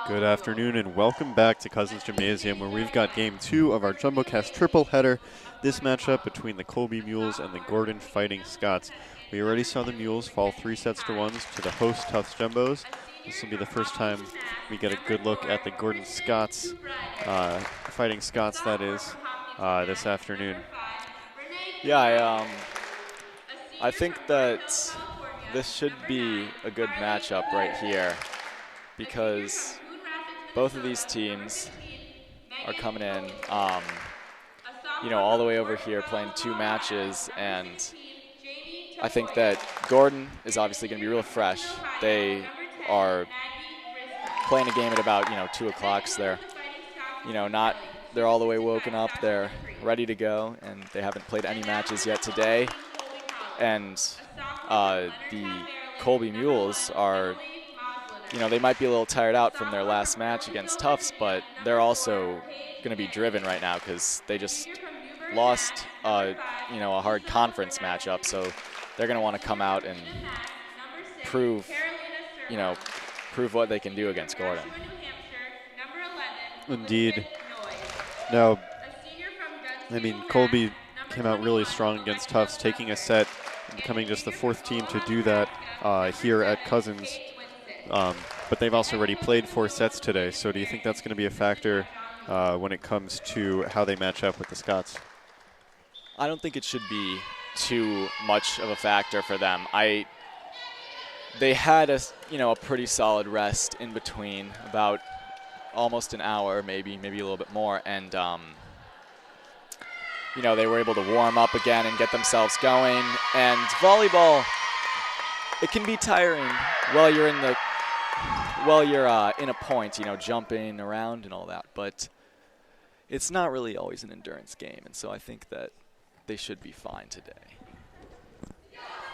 Good afternoon and welcome back to Cousins Gymnasium, where we've got game 2 of our JumboCast triple header. This matchup between the Colby Mules and the Gordon Fighting Scots. We already saw the Mules fall 3-1 to the host Tufts Jumbos. This will be the first time we get a good look at the Gordon Scots, Fighting Scots that is, this afternoon. Yeah, I think that this should be a good matchup right here because both of these teams are coming in, all the way over here playing 2 matches, and I think that Gordon is obviously going to be real fresh. They are playing a game at about 2 o'clock, so they're all the way woken up. They're ready to go, and they haven't played any matches yet today. And the Colby Mules are, they might be a little tired out from their last match against Tufts, but they're also going to be driven right now because they just lost, a hard conference matchup. So they're going to want to come out and prove what they can do against Gordon. Indeed. Now, Colby came out really strong against Tufts, taking a set and becoming just the 4th team to do that here at Cousins. But they've also already played 4 sets today, so do you think that's going to be a factor when it comes to how they match up with the Scots? I don't think it should be too much of a factor for them. They had a pretty solid rest in between, about almost an hour, maybe a little bit more, and they were able to warm up again and get themselves going. And volleyball, it can be tiring while you're in a point, jumping around and all that, but it's not really always an endurance game, and so I think that they should be fine today.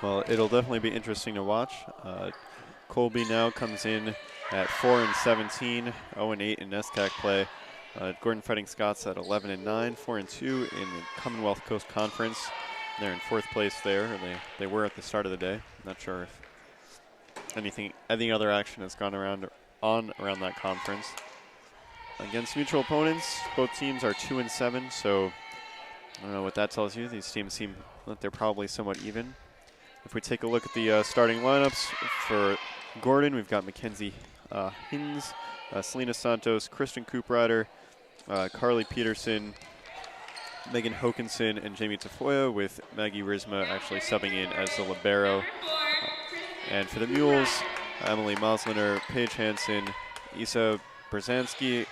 Well, it'll definitely be interesting to watch. Colby now comes in at 4-17, 0-8 in NESCAC play. Gordon Fighting Scots at 11-9, 4-2 in the Commonwealth Coast Conference. They're in 4th place there. They were at the start of the day. Not sure if any other action has gone around that conference. Against mutual opponents, both teams are 2-7, so I don't know what that tells you. These teams seem that they're probably somewhat even. If we take a look at the starting lineups for Gordon, we've got Mackenzie Hins, Selena Santos, Kristen Cooprider, Carly Peterson, Megan Hokinson, and Jamie Tafoya, with Maggie Risma actually subbing in as the libero. And for the Mules, Emily Mosliner, Paige Hansen, Isa Brzezinski,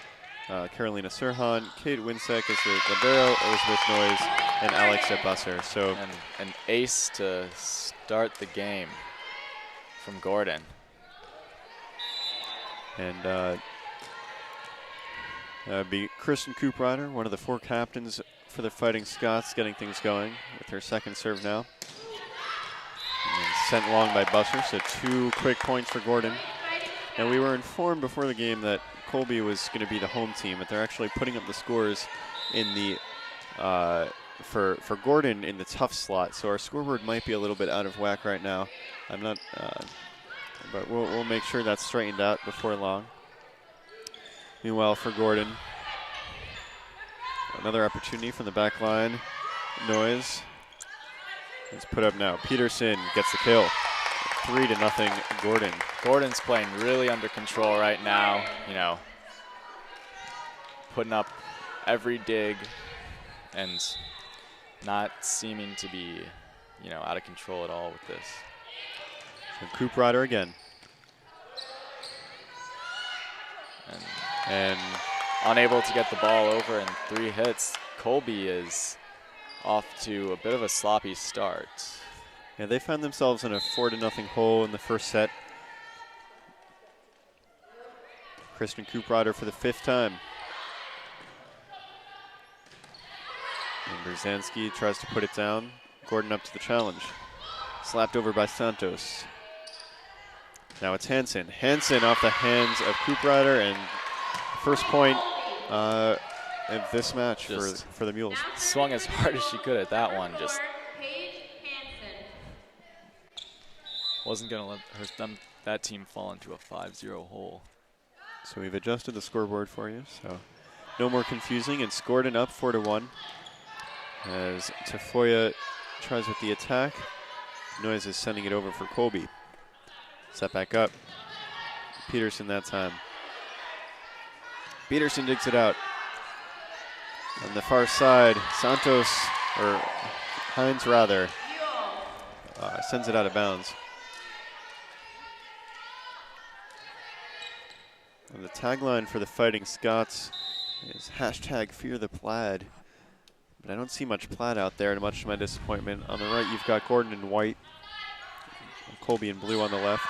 Carolina Sirhan, Kate Winsek as the libero, Elizabeth Noyes, and Alexa Busser. So an ace to start the game from Gordon. And be Kristen Cooprider, one of the 4 captains for the Fighting Scots, getting things going with her 2nd serve now. And then sent long by Busser, so 2 quick points for Gordon. And we were informed before the game that Colby was going to be the home team, but they're actually putting up the scores in the for Gordon in the tough slot. So our scoreboard might be a little bit out of whack right now. I'm not, but we'll make sure that's straightened out before long. Meanwhile, for Gordon, another opportunity from the back line. Noise. It's put up now. Peterson gets the kill. 3-0 Gordon. Gordon's playing really under control right now, putting up every dig and not seeming to be, out of control at all with this. And Cooprider again. And unable to get the ball over in 3 hits. Colby is off to a bit of a sloppy start. Yeah, they found themselves in a 4-0 hole in the first set. Kristen Cooprider for the 5th time. And Brzezinski tries to put it down. Gordon up to the challenge. Slapped over by Santos. Now it's Hansen. Hansen off the hands of Cooprider, and first point of this match for the Mules. Swung as hard as she could at that one. Just wasn't going to let that team fall into a 5-0 hole. So we've adjusted the scoreboard for you, so no more confusing. And Gordon up 4-1 as Tafoya tries with the attack. Noyes is sending it over for Colby. Set back up. Peterson that time. Peterson digs it out. On the far side, Santos, or Hines rather, sends it out of bounds. And the tagline for the Fighting Scots is #FearThePlaid. But I don't see much plaid out there, and much to my disappointment. On the right, you've got Gordon in white, Colby in blue on the left.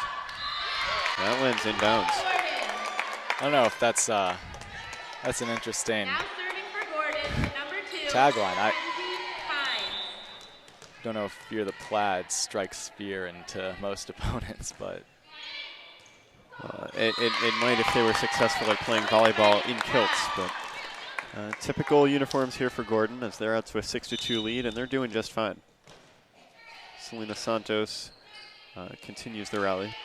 That lands inbounds. I don't know if that's an interesting tagline. I don't know if Fear the Plaid strikes fear into most opponents, but it might if they were successful at playing volleyball in kilts, but typical uniforms here for Gordon as they're out to a 6-2 lead, and they're doing just fine. Selena Santos continues the rally.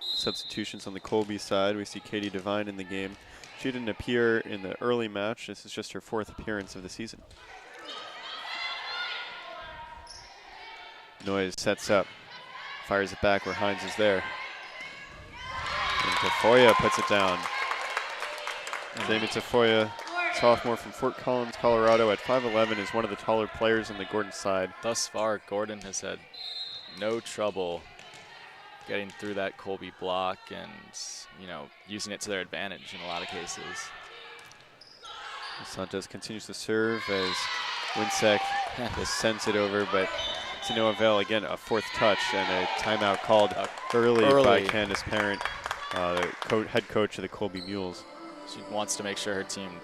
Substitutions on the Colby side. We see Katie Devine in the game. She didn't appear in the early match. This is just her 4th appearance of the season. Noyes sets up, fires it back where Hines is there. And Tafoya puts it down. Jamie Tafoya, sophomore from Fort Collins, Colorado, at 5'11", is one of the taller players on the Gordon side. Thus far, Gordon has had no trouble getting through that Colby block and, you know, using it to their advantage in a lot of cases. Santos continues to serve as Winsek just sends it over, but to no avail. Again, a 4th touch and a timeout called early by Candace Parent, the head coach of the Colby Mules. She wants to make sure her team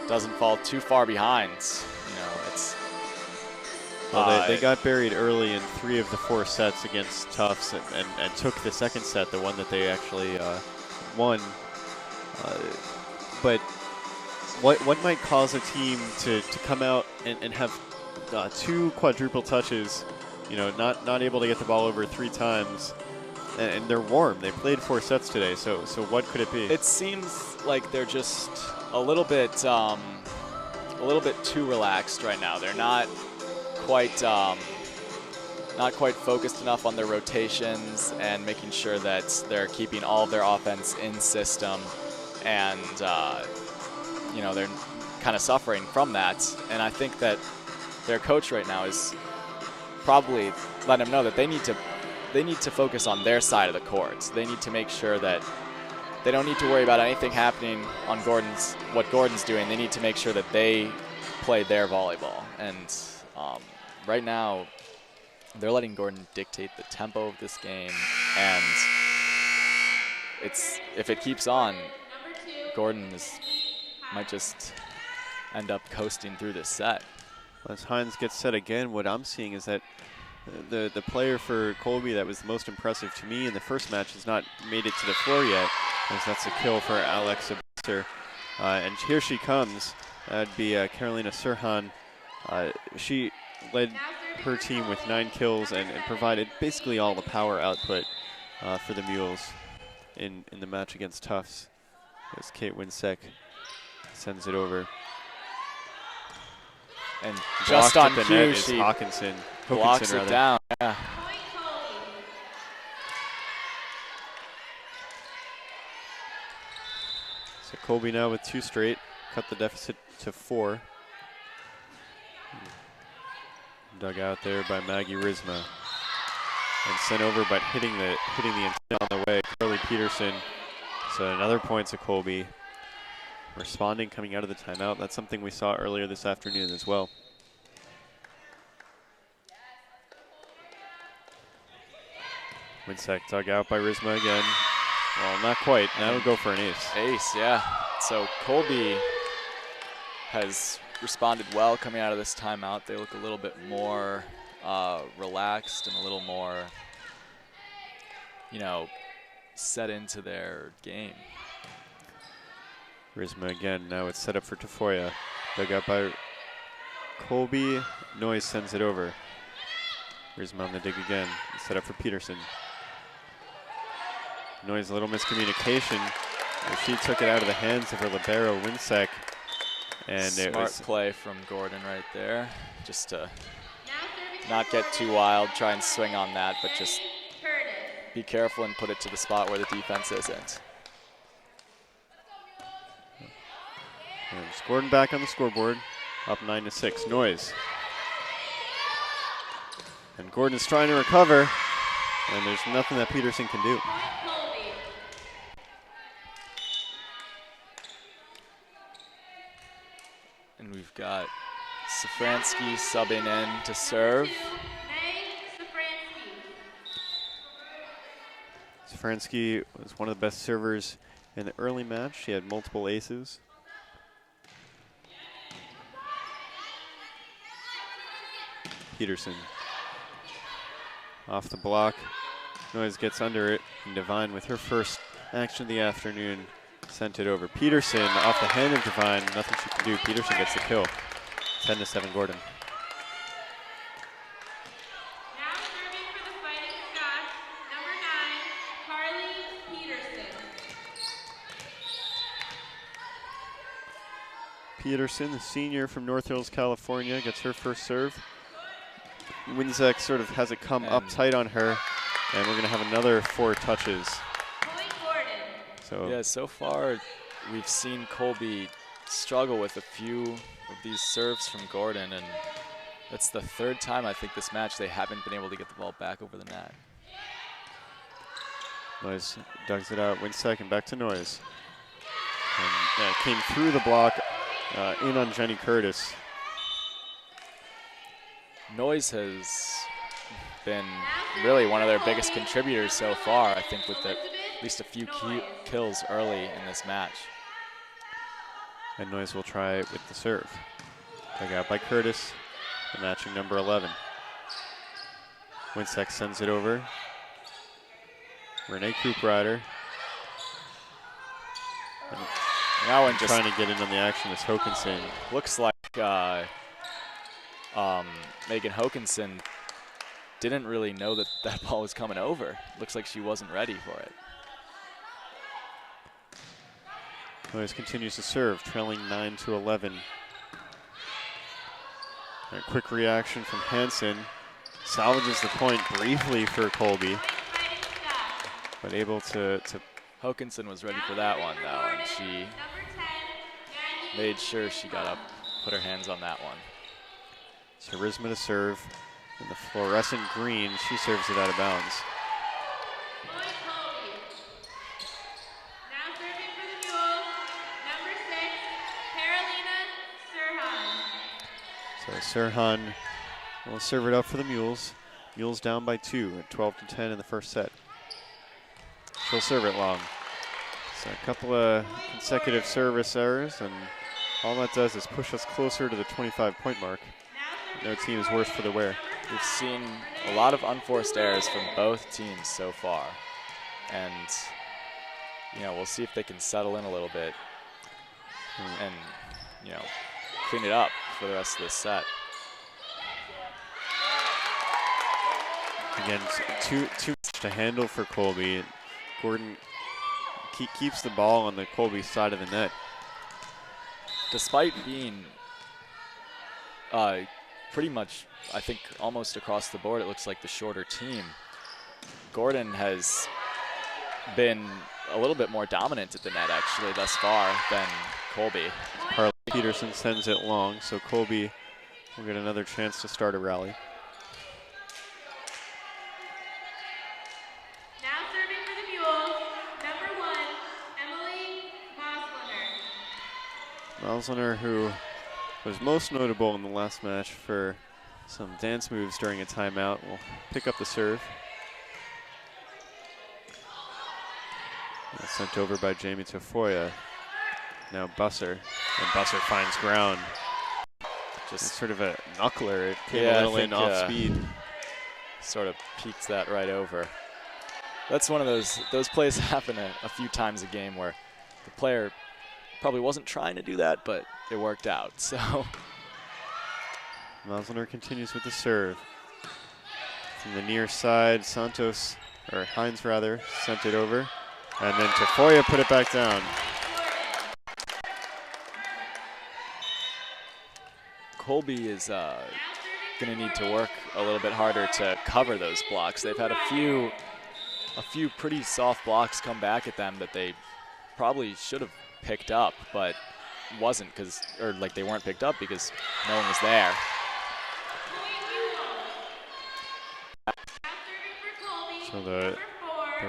doesn't fall too far behind. You know, it's. Well, they got buried early in 3 of the 4 sets against Tufts and took the second set, the one that they actually won. But what might cause a team to come out and have 2 quadruple touches, you know, not able to get the ball over 3 times, and they're warm. They played 4 sets today, so what could it be? It seems like they're just a little bit too relaxed right now. They're not quite focused enough on their rotations and making sure that they're keeping all of their offense in system, and you know, they're kind of suffering from that. And I think that their coach right now is probably letting them know that they need to focus on their side of the court. They need to make sure that they don't need to worry about anything happening on what Gordon's doing. They need to make sure that they play their volleyball. And right now, they're letting Gordon dictate the tempo of this game. And if it keeps on, Gordon might just end up coasting through this set. As Hines gets set again, what I'm seeing is that the player for Colby that was the most impressive to me in the first match has not made it to the floor yet, as that's a kill for Alexa Buster. And here she comes. That'd be Carolina Sirhan. She led her team with 9 kills and provided basically all the power output for the Mules in the match against Tufts, as Kate Winsek sends it over. And just on cue, she Hawkinson blocks it down. Yeah. So Colby now with 2 straight, cut the deficit to 4. Dug out there by Maggie Risma, and sent over, but hitting the antenna on the way. Carly Peterson. So another point to Colby. Responding, coming out of the timeout. That's something we saw earlier this afternoon as well. Winsek dug out by Risma again. Well, not quite. Now it'll go for an ace. Ace, yeah. So Colby has responded well coming out of this timeout. They look a little bit more relaxed and a little more, you know, set into their game. Risma again. Now it's set up for Tafoya. Dug out by Colby. Noyes sends it over. Risma on the dig again. Set up for Peterson. Noise, a little miscommunication. She took it out of the hands of her libero, Winsek. And Smart it was play from Gordon right there. Just to not get too wild, try and swing on that, but just be careful and put it to the spot where the defense isn't. And Gordon back on the scoreboard, up 9-6. Noise. And Gordon's trying to recover, and there's nothing that Peterson can do. And we've got Safransky subbing in to serve. Safransky was one of the best servers in the early match. She had multiple aces. Peterson off the block. Noise gets under it, and Devine with her first action of the afternoon sent it over. Peterson off the hand of Devine, nothing she can do. Peterson gets the kill. 10-7 Gordon. Now serving for the Fighting Scots, number 9, Carly Peterson. Peterson, the senior from North Hills, California, gets her first serve. Winzek sort of has it come up tight on her, and we're going to have another 4 touches. Point Gordon. So Yeah, so far we've seen Colby struggle with a few of these serves from Gordon, and that's the 3rd time I think this match they haven't been able to get the ball back over the net. Noise dugs it out, Winsek, and back to Noise. And came through the block, in on Jenny Curtis. Noise has been really one of their biggest contributors so far, I think, with at least a few key kills early in this match. And Noise will try it with the serve. Dug out by Curtis, the matching number 11. Winsek sends it over. Renee Koop-Ryder. Now one just trying to get in on the action is Hokinson. looks like Megan Hokinson didn't really know that that ball was coming over. Looks like she wasn't ready for it. Noise continues to serve, trailing 9-11. A quick reaction from Hansen. Salvages the point briefly for Colby, but able to Hokinson was ready for that one, though, and she made sure she got up, put her hands on that one. Charisma to serve. In the fluorescent green, she serves it out of bounds. Point Colby. Now serving for the Mules, number 6, Carolina Sirhan. So Sirhan will serve it up for the Mules. Mules down by 2 at 12-10 in the first set. She'll serve it long. So a couple of consecutive service errors, and all that does is push us closer to the 25-point mark. No team is worse for the wear. We've seen a lot of unforced errors from both teams so far, and we'll see if they can settle in a little bit and clean it up for the rest of this set. Again, too much to handle for Colby. Gordon keeps the ball on the Colby side of the net. Despite being pretty much, I think, almost across the board, it looks like the shorter team, Gordon has been a little bit more dominant at the net, actually, thus far than Colby. Carly Peterson sends it long, so Colby will get another chance to start a rally. Now serving for the Mules, number 1, Emily Mosliner. Mosliner, who was most notable in the last match for some dance moves during a timeout, will pick up the serve. Sent over by Jamie Tafoya. Now Busser, and Busser finds ground. Just sort of a knuckler. It came a little in off speed. Sort of peeked that right over. That's one of those plays happen a few times a game where the player probably wasn't trying to do that, but it worked out. So Mosliner continues with the serve. From the near side, Hines rather, sent it over. And then Tafoya put it back down. Colby is going to need to work a little bit harder to cover those blocks. They've had a few pretty soft blocks come back at them that they probably should have picked up, but wasn't they weren't picked up because no one was there. So the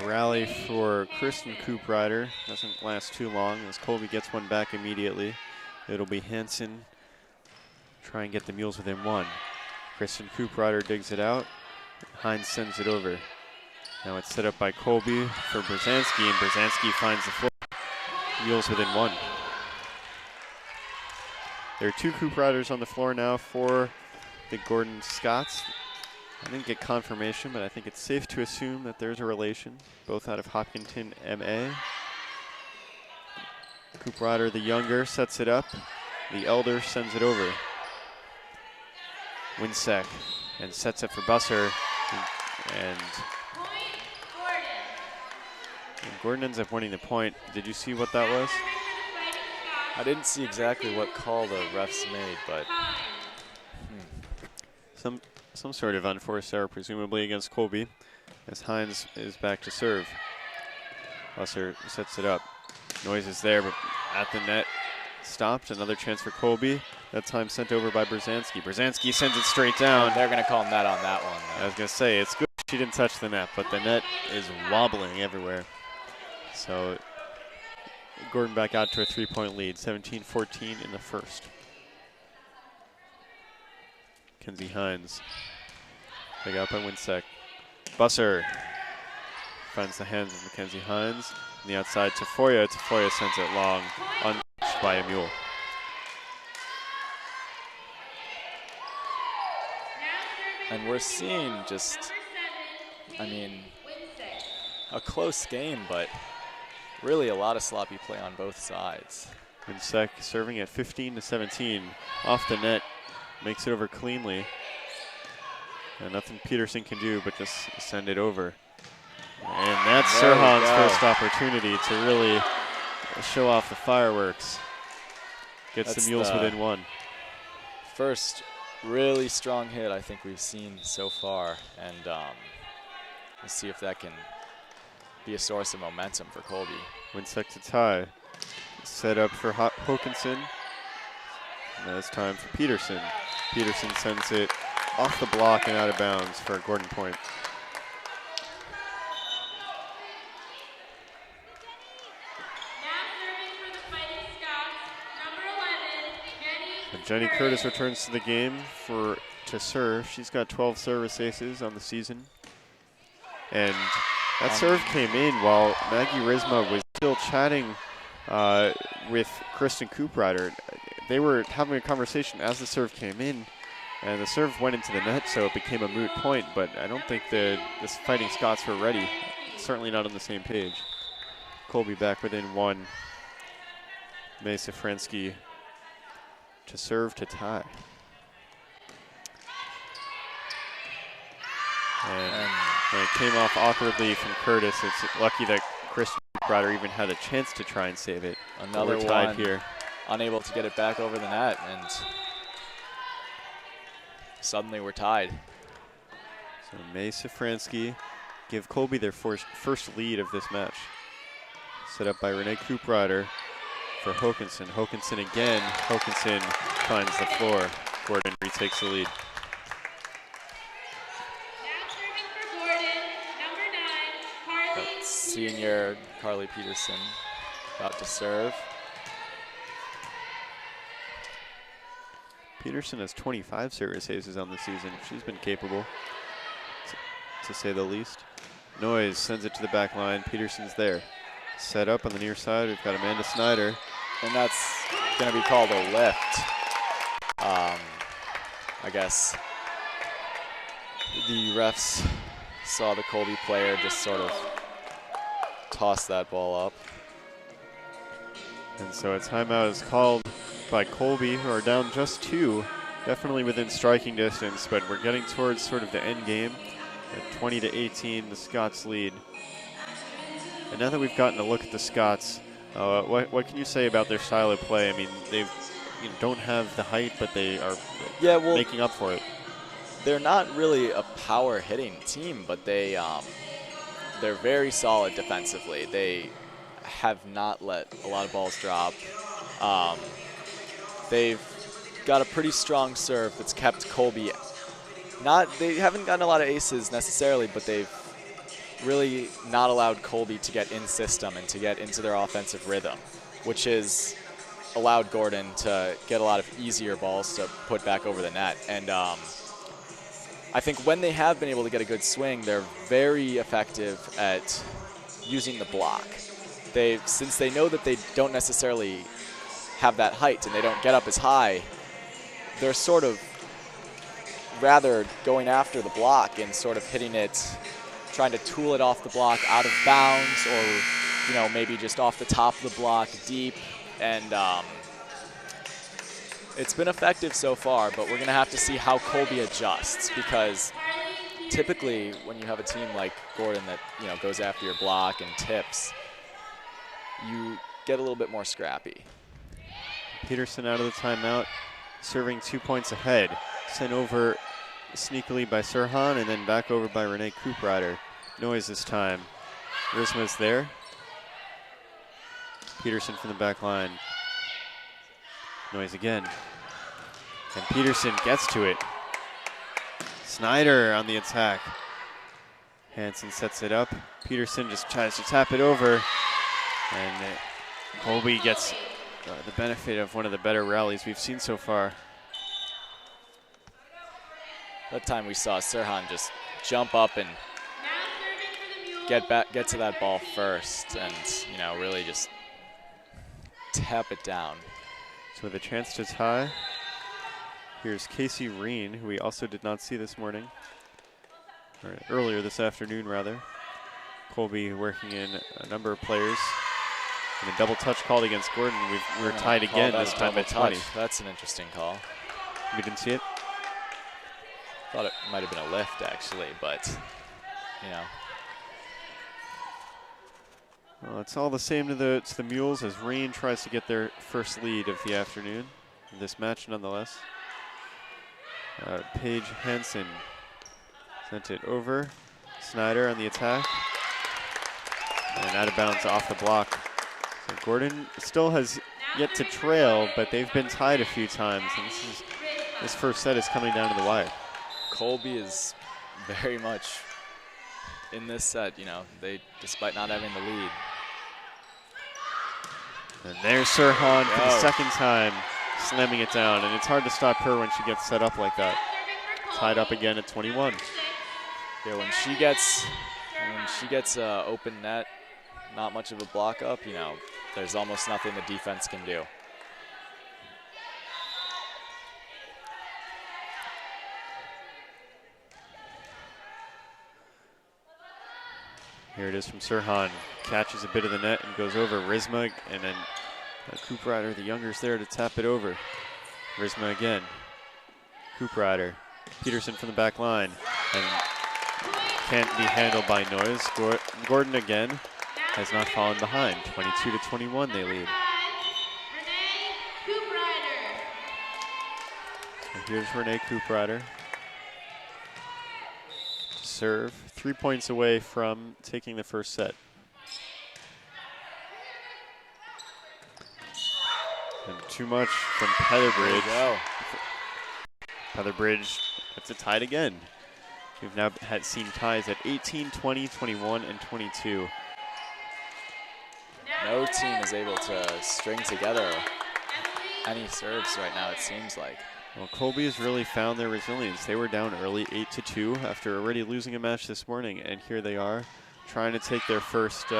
rally for Kristen Cooprider doesn't last too long as Colby gets one back immediately. It'll be Hansen try and get the Mules within one. Kristen Cooprider digs it out. Hines sends it over. Now it's set up by Colby for Brzezinski, and Brzezinski finds the floor. Mules within one. There are two Coopriders on the floor now for the Gordon Scots. I didn't get confirmation, but I think it's safe to assume that there's a relation, both out of Hopkinton, MA. Cooprider, the younger, sets it up. The elder sends it over. Winsek and sets it for Busser. And Gordon ends up winning the point. Did you see what that was? I didn't see exactly what call the refs made, but some sort of unforced error, presumably against Colby, as Hines is back to serve. Busser sets it up. Noise is there, but at the net, stopped. Another chance for Colby. That time sent over by Brzezinski. Brzezinski sends it straight down. And they're going to call net on that one, though. I was going to say, it's good she didn't touch the net, but the net is wobbling everywhere. So Gordon back out to a 3-point lead, 17-14 in the first. Kenzie Hines. Pick up by Winsek. Busser finds the hands of Mackenzie Hines. On the outside, Tafoya. Tafoya sends it long, untouched by a Mule. And we're seeing just, a close game, but really a lot of sloppy play on both sides. Winsek serving at 15-17. Off the net, makes it over cleanly. And nothing Peterson can do but just send it over. And that's Sirhan's first opportunity to really show off the fireworks. Gets the Mules within one. First really strong hit I think we've seen so far, and let's see if that can be a source of momentum for Colby. Winsek to tie. Set up for Hokinson. Now it's time for Peterson. Peterson sends it off the block and out of bounds for a Gordon point. Jenny Curtis returns to the game to serve. She's got 12 service aces on the season. And that serve came in while Maggie Risma was still chatting with Kristen Cooprider. They were having a conversation as the serve came in, and the serve went into the net, so it became a moot point, but I don't think the Fighting Scots were ready. Certainly not on the same page. Colby back within one. May Safransky to serve to tie. And it came off awkwardly from Curtis. It's lucky that Chris Cooprider even had a chance to try and save it. Another we're tied one, here. Unable to get it back over the net, and suddenly we're tied. So May Safransky give Colby their first lead of this match. Set up by Renee Cooprider for Hokinson. Hokinson again. Hokinson finds the floor. Gordon retakes the lead. Senior Carly Peterson about to serve. Peterson has 25 service aces on the season. She's been capable, to say the least. Noise sends it to the back line. Peterson's there. Set up on the near side. We've got Amanda Snyder. And that's going to be called a lift. I guess the refs saw the Colby player just sort of toss that ball up. And so a timeout is called by Colby, who are down just 2, definitely within striking distance, but we're getting towards sort of the end game. At 20-18, the Scots lead. A now that we've gotten a look at the Scots, what can you say about their style of play? I mean, they don't have the height, but they are making up for it. They're not really a power hitting team, but they're very solid defensively. They have not let a lot of balls drop. They've got a pretty strong serve that's kept Colby. They haven't gotten a lot of aces necessarily, but they've really not allowed Colby to get in system and to get into their offensive rhythm, which has allowed Gordon to get a lot of easier balls to put back over the net. And I think when they have been able to get a good swing, they're very effective at using the block. Since they know that they don't necessarily have that height and they don't get up as high, they're sort of rather going after the block and sort of hitting it, trying to tool it off the block out of bounds, or maybe just off the top of the block deep. And it's been effective so far, but we're going to have to see how Colby adjusts, because typically when you have a team like Gordon that goes after your block and tips, you get a little bit more scrappy. Peterson out of the timeout, serving 2 points ahead. Sent over sneakily by Sirhan and then back over by Renee Cooprider. Noise this time. Risma's there. Peterson from the back line. Noise again. And Peterson gets to it. Snyder on the attack. Hansen sets it up. Peterson just tries to tap it over. And Colby gets the benefit of one of the better rallies we've seen so far. That time we saw Sirhan just jump up and get to that ball first, and really just tap it down. So with a chance to tie, here's Casey Reen, who we also did not see this morning, or earlier this afternoon rather. Colby working in a number of players. And a double touch called against Gordon. We're tied again, this time at 20. That's an interesting call. We didn't see it? Thought it might have been a lift, actually, but, Well, it's all the same to the Mules as Reen tries to get their first lead of the afternoon in this match, nonetheless. Paige Hansen sent it over. Snyder on the attack. And out of bounds off the block. So Gordon still has yet to trail, but they've been tied a few times, and this first set is coming down to the wire. Colby is very much in this set, despite not having the lead. And there's Sirhan for the second time, slamming it down, and it's hard to stop her when she gets set up like that. Tied up again at 21. Yeah, when she gets open net, not much of a block up, there's almost nothing the defense can do. Here it is from Sirhan. Catches a bit of the net and goes over Risma, and then Cooprider, the younger's there to tap it over. Risma again. Cooprider. Peterson from the back line. And can't be handled by Noise. Gordon again has not fallen behind. 22-21 they lead. And here's Renee Cooprider. Serve. 3 points away from taking the first set. And too much from Petherbridge. Petherbridge gets it tied again. We've now seen ties at 18, 20, 21, and 22. No team is able to string together any serves right now, it seems like. Well, Colby has really found their resilience. They were down early 8-2 after already losing a match this morning, and here they are trying to take their first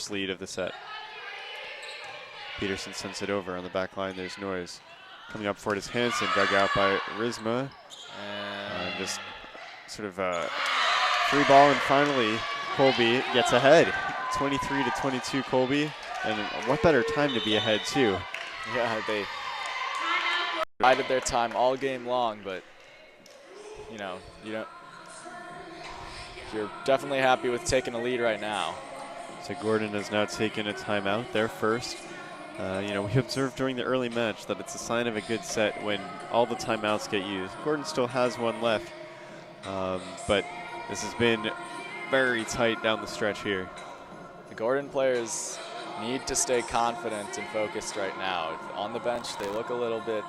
lead of the set. Peterson sends it over on the back line. There's Noise. Coming up for it is Hansen, dug out by Risma. And just sort of a free ball, and finally Colby gets ahead. 23-22 Colby, and what better time to be ahead too. Yeah, they bided their time all game long, but you're definitely happy with taking a lead right now. So Gordon has now taken a timeout, their first. You know, we observed during the early match that it's a sign of a good set when all the timeouts get used. Gordon still has one left, but this has been very tight down the stretch here. The Gordon players need to stay confident and focused right now. On the bench, they look a little bit,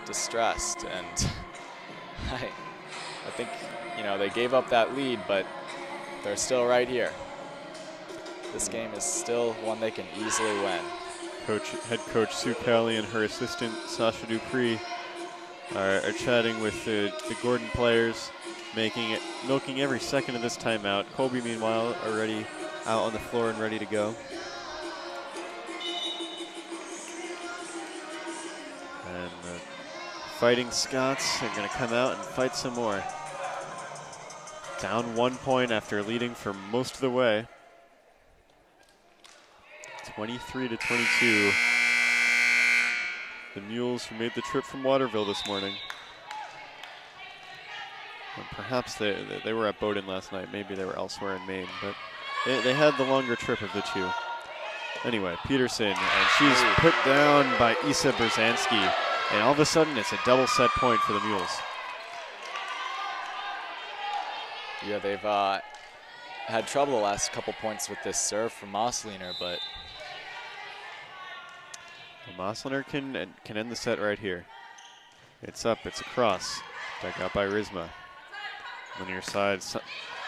distressed, and I think, you know, they gave up that lead, but they're still right here. This game is still one they can easily win. Head coach Sue Kelly and her assistant Sasha Dupree are chatting with the Gordon players, milking every second of this timeout. Colby, meanwhile, already out on the floor and ready to go. And the Fighting Scots are going to come out and fight some more. Down 1 point after leading for most of the way. 23-22. The Mules, who made the trip from Waterville this morning. Well, perhaps they were at Bowdoin last night. Maybe they were elsewhere in Maine, but they had the longer trip of the two. Anyway, Peterson, and she's put down by Isa Berzanski. And all of a sudden, it's a double set point for the Mules. Yeah, they've had trouble the last couple points with this serve from Mosliner, but Mosliner can end the set right here. It's up, it's across. Dug out by Rizma. Linear side,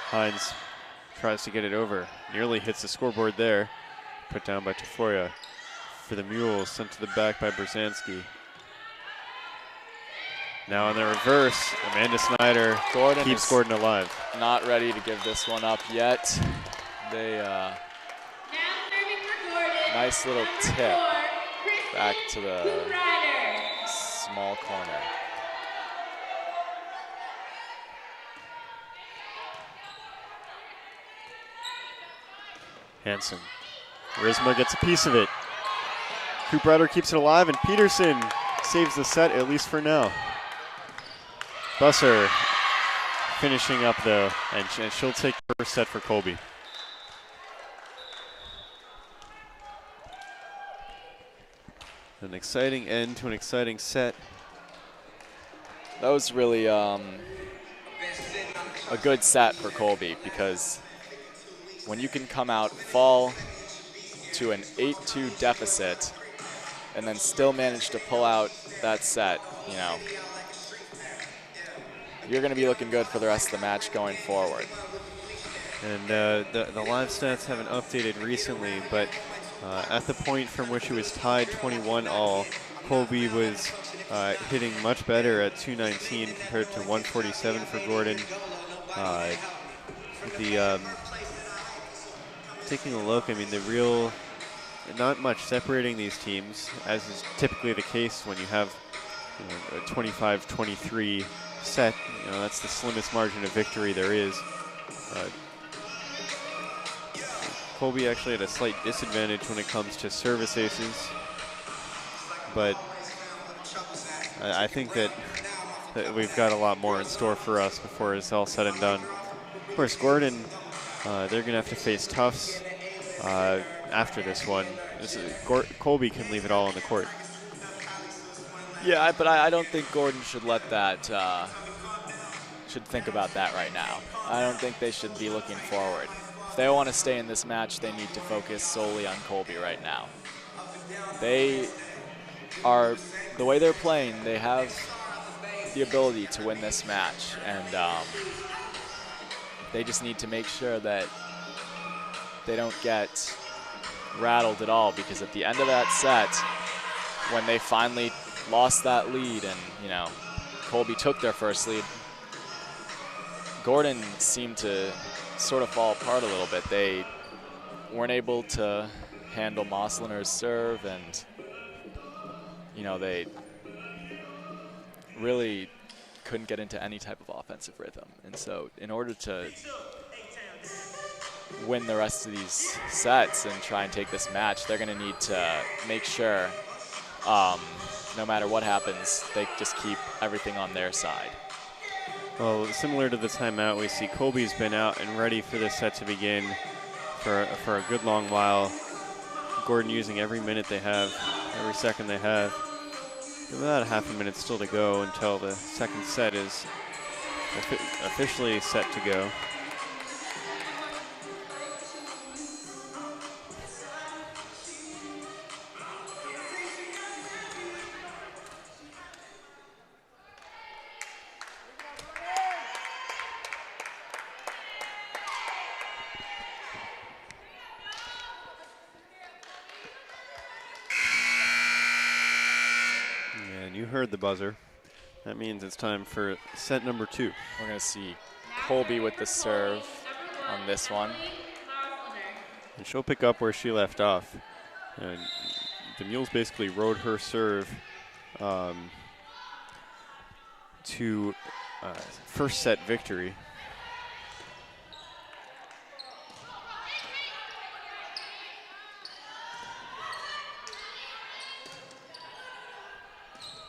Hines tries to get it over. Nearly hits the scoreboard there. Put down by Tafoya. For the Mules, sent to the back by Berzanski. Now in the reverse, Amanda Snyder keeps Gordon alive. Not ready to give this one up yet. They, nice little tip back to the small corner. Hansen. Rizma gets a piece of it. Cooprider keeps it alive, and Peterson saves the set, at least for now. Busser finishing up, though, and she'll take the first set for Colby. An exciting end to an exciting set. That was really a good set for Colby, because when you can come out, fall to an 8-2 deficit, and then still manage to pull out that set, you know, you're going to be looking good for the rest of the match going forward. And the live stats haven't updated recently, but at the point from which it was tied 21-all, Colby was hitting much better at 219 compared to 147 for Gordon. Taking a look, I mean, not much separating these teams, as is typically the case when you have a 25-23 set. You know, that's the slimmest margin of victory there is. Colby actually had a slight disadvantage when it comes to service aces, but I think that we've got a lot more in store for us before it's all said and done. Of course, Gordon, they're going to have to face Tufts after this one. Colby can leave it all on the court. Yeah, but I don't think Gordon should let that, should think about that right now. I don't think they should be looking forward. If they want to stay in this match, they need to focus solely on Colby right now. They are, the way they're playing, they have the ability to win this match, and they just need to make sure that they don't get rattled at all, because at the end of that set, when they finally lost that lead and, you know, Colby took their first lead, Gordon seemed to sort of fall apart a little bit. They weren't able to handle Mosliner's serve, and, you know, they really couldn't get into any type of offensive rhythm. And so in order to win the rest of these sets and try and take this match, they're going to need to make sure, no matter what happens, they just keep everything on their side. Well, similar to the timeout, we see Colby's been out and ready for this set to begin for a good long while. Gordon using every minute they have, every second they have. About half a minute still to go until the second set is officially set to go. And you heard the buzzer. That means it's time for set number 2. We're going to see Colby with the serve on this one. And she'll pick up where she left off. And the Mules basically rode her serve to first set victory.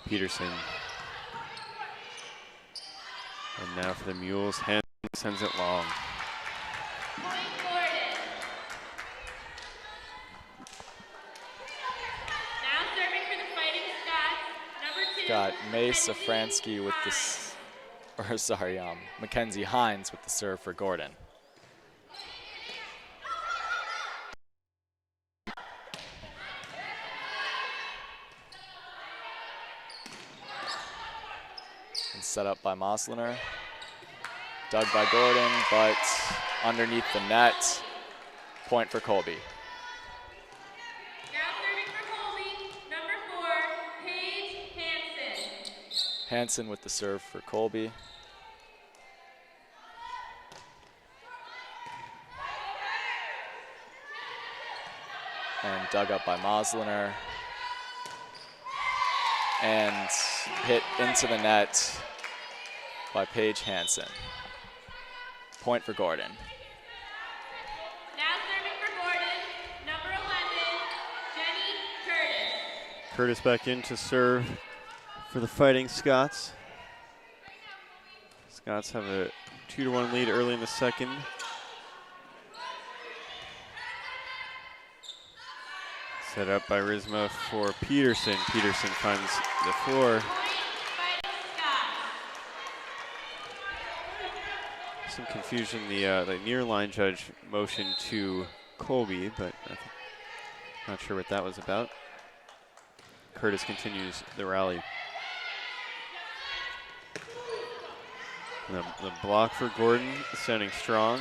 Peterson. And now for the Mules, Hansen sends it long. Now serving for the Fighting Scots, number 2. Got May Safransky with this, or sorry, Mackenzie Hines with the serve for Gordon. And set up by Mosliner. Dug by Gordon, but underneath the net. Point for Colby. Now serving for Colby, number 4, Paige Hansen. Hansen with the serve for Colby. And dug up by Mosliner. And hit into the net by Paige Hansen. Point for Gordon. Now serving for Gordon, number 11, Jenny Curtis. Curtis back in to serve for the Fighting Scots. Scots have a 2-1 lead early in the second. Set up by Risma for Peterson. Peterson finds the floor. Some confusion, the near line judge motioned to Colby, but not sure what that was about. Curtis continues the rally. The block for Gordon, standing strong,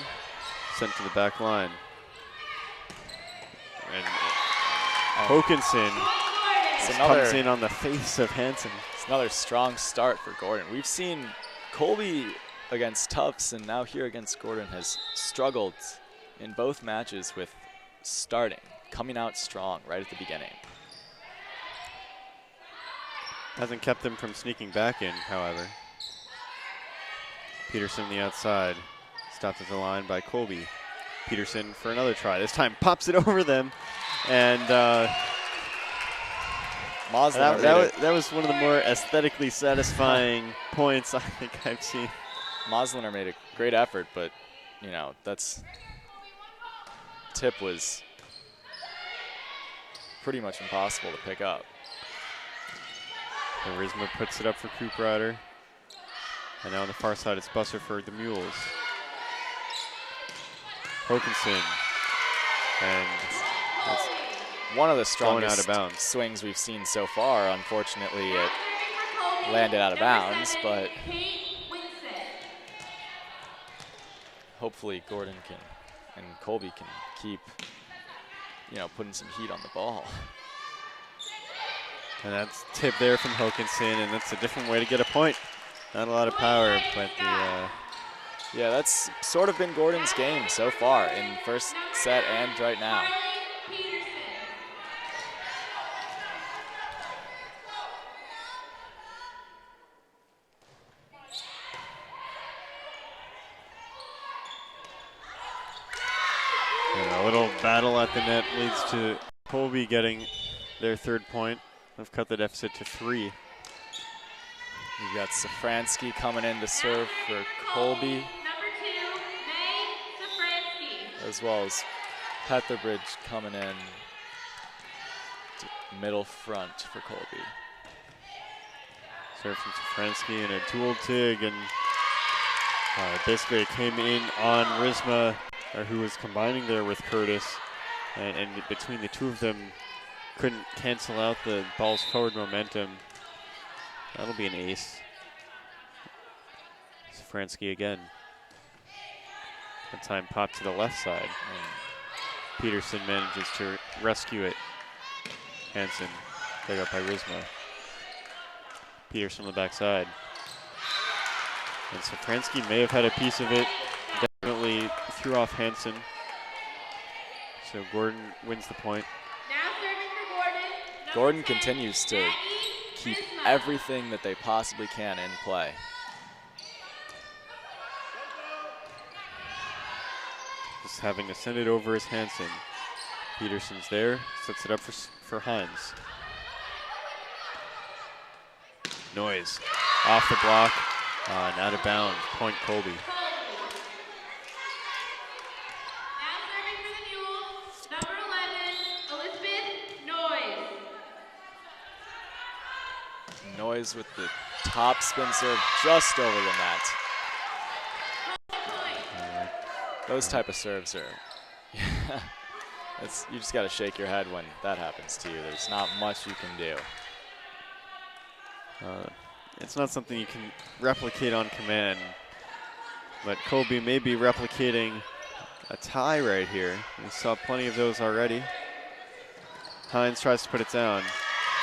sent to the back line. And Hokinson comes in on the face of Hansen. It's another strong start for Gordon. We've seen Colby against Tufts and now here against Gordon has struggled in both matches with starting, coming out strong right at the beginning. Hasn't kept them from sneaking back in, however. Peterson the outside, stopped at the line by Colby. Peterson for another try. This time pops it over them, and that was one of the more aesthetically satisfying points I think I've seen. Mosliner made a great effort, but tip was pretty much impossible to pick up. And Risma puts it up for Cooprider. And now on the far side, it's Busser for the Mules. Hokinson. And that's one of the strongest out of bounds. swings we've seen so far. Unfortunately, it landed out of bounds, but hopefully Gordon and Colby can keep, putting some heat on the ball. And that's tip there from Hokinson, and that's a different way to get a point. Not a lot of power, but yeah, that's sort of been Gordon's game so far in first set and right now. And a little battle at the net leads to Colby getting their third point. They've cut the deficit to 3. We got Safransky coming in to serve for Colby, Number 2, May Safransky. as well as Petherbridge coming in to middle front for Colby. Serve from Safransky and a dual TIG, and basically it came in on Rizma, who was combining there with Curtis, and between the two of them, couldn't cancel out the ball's forward momentum. That'll be an ace. Safransky again. That time popped to the left side. And Peterson manages to rescue it. Hansen played up by Rizma. Peterson on the backside. And Safransky may have had a piece of it. Definitely threw off Hansen. So Gordon wins the point. Now serving for Gordon. Gordon continues to keep everything that they possibly can in play. Just having to send it over is Hansen. Peterson's there, sets it up for Hines. Noise off the block, and out of bounds. Point Colby. Now serving for the Mules, number 11, Elizabeth Noyes. Noise with the top spin serve just over the net. Those type of serves are, you just got to shake your head when that happens to you. There's not much you can do. It's not something you can replicate on command, but Colby may be replicating a tie right here. We saw plenty of those already. Hines tries to put it down,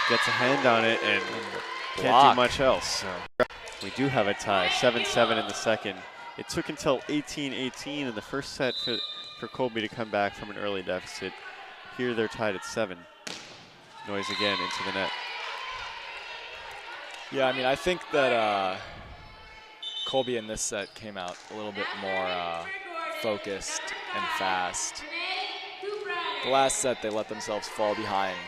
gets a hand on it, and can't do much else. So we do have a tie, 7-7 in the second. It took until 18-18 in the first set for Colby to come back from an early deficit. Here they're tied at 7. Noise again into the net. Yeah, I mean, I think that Colby in this set came out a little bit more focused and fast. The last set, they let themselves fall behind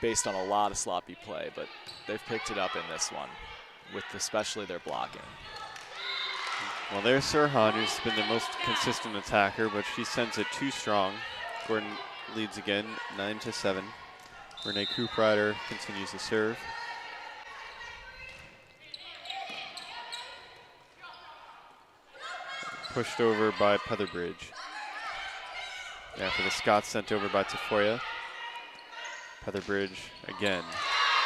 based on a lot of sloppy play, but they've picked it up in this one, with especially their blocking. Well, there's Sirhan, who's been the most consistent attacker, but she sends it too strong. Gordon leads again, 9-7. Renee Cooprider continues to serve. Pushed over by Petherbridge. After the Scots sent over by Tafoya. Petherbridge again.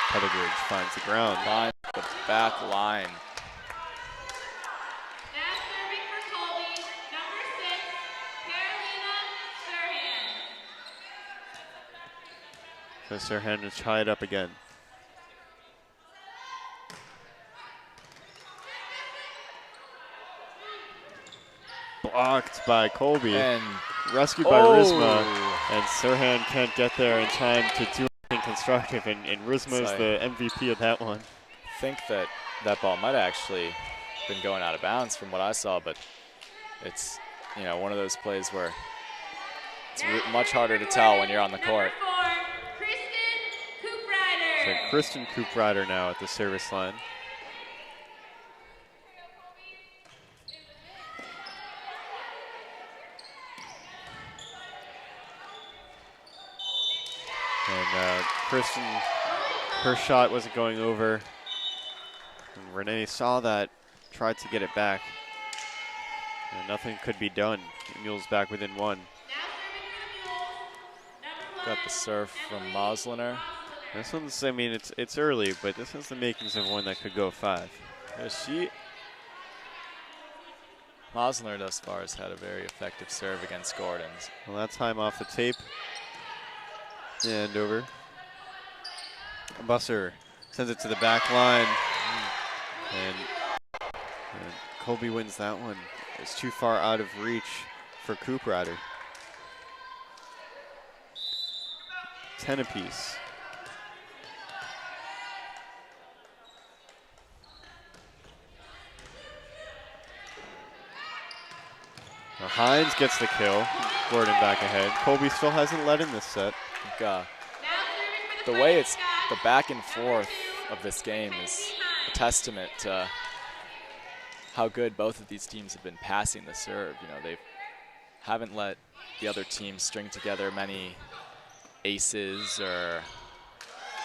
Petherbridge finds the ground. Finds the back line. Now serving for Colby, number 6, Carolina Sirhan. So Sirhan is tied up again. Blocked by Colby. And rescued by Rizma. And Sirhan can't get there in time to do anything constructive. And Rizma's the MVP of that one. I think that ball might have actually been going out of bounds from what I saw, but it's, you know, one of those plays where it's much harder to tell when you're on the court. So Kristen Cooprider now at the service line. And Kristen, her shot wasn't going over. And Renee saw that, tried to get it back. And nothing could be done. Mules back within 1. Got the serve from Mosliner. This one's, I mean, it's early, but this has the makings of one that could go 5. Mosliner thus far has had a very effective serve against Gordon's. Well, that time off the tape. And over. Busser sends it to the back line. And Colby wins that one. It's too far out of reach for Cooprider. 10 apiece. Now Hines gets the kill. Gordon back ahead. Colby still hasn't led in this set. The way it's the back and forth of this game is a testament to how good both of these teams have been passing the serve. You know, they haven't let the other team string together many aces or,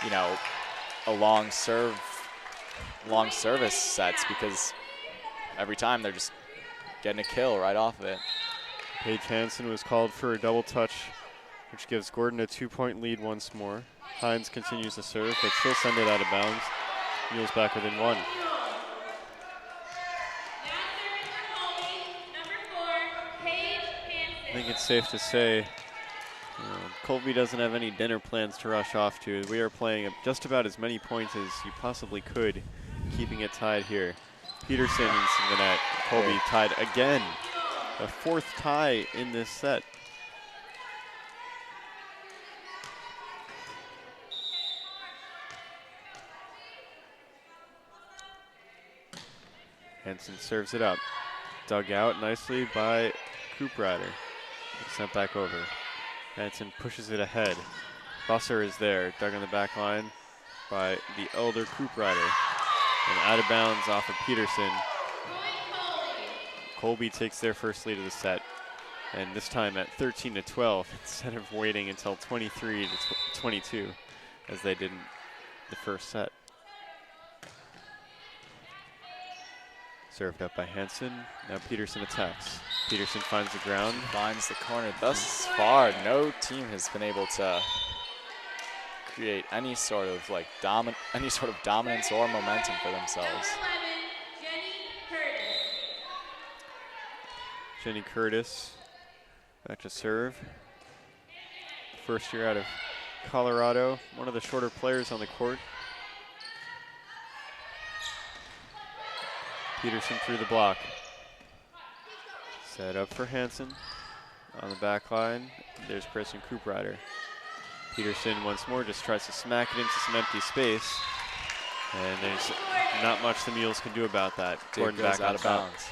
you know, a long service sets, because every time they're just getting a kill right off of it. Paige Hansen was called for a double touch, which gives Gordon a 2-point lead once more. Hines continues to serve, but she'll send it out of bounds. Mules back within 1. I think it's safe to say Colby doesn't have any dinner plans to rush off to. We are playing just about as many points as you possibly could, keeping it tied here. Peterson into the net. Colby tied again. A 4th tie in this set. Hansen serves it up. Dug out nicely by Cooprider. Sent back over. Hansen pushes it ahead. Busser is there, dug on the back line by the elder Cooprider. And out of bounds off of Peterson. Colby takes their first lead of the set. And this time at 13-12 instead of waiting until 23-22 as they did in the first set. Served up by Hansen. Now Peterson attacks. Peterson finds the ground. Finds the corner. Thus far, no team has been able to create any sort of dominance or momentum for themselves. Jenny Curtis back to serve. First year out of Colorado. One of the shorter players on the court. Peterson through the block. Set up for Hansen on the back line. There's Preston Cooprider. Peterson once more just tries to smack it into some empty space. And there's not much the Mules can do about that. Gordon back out of bounds.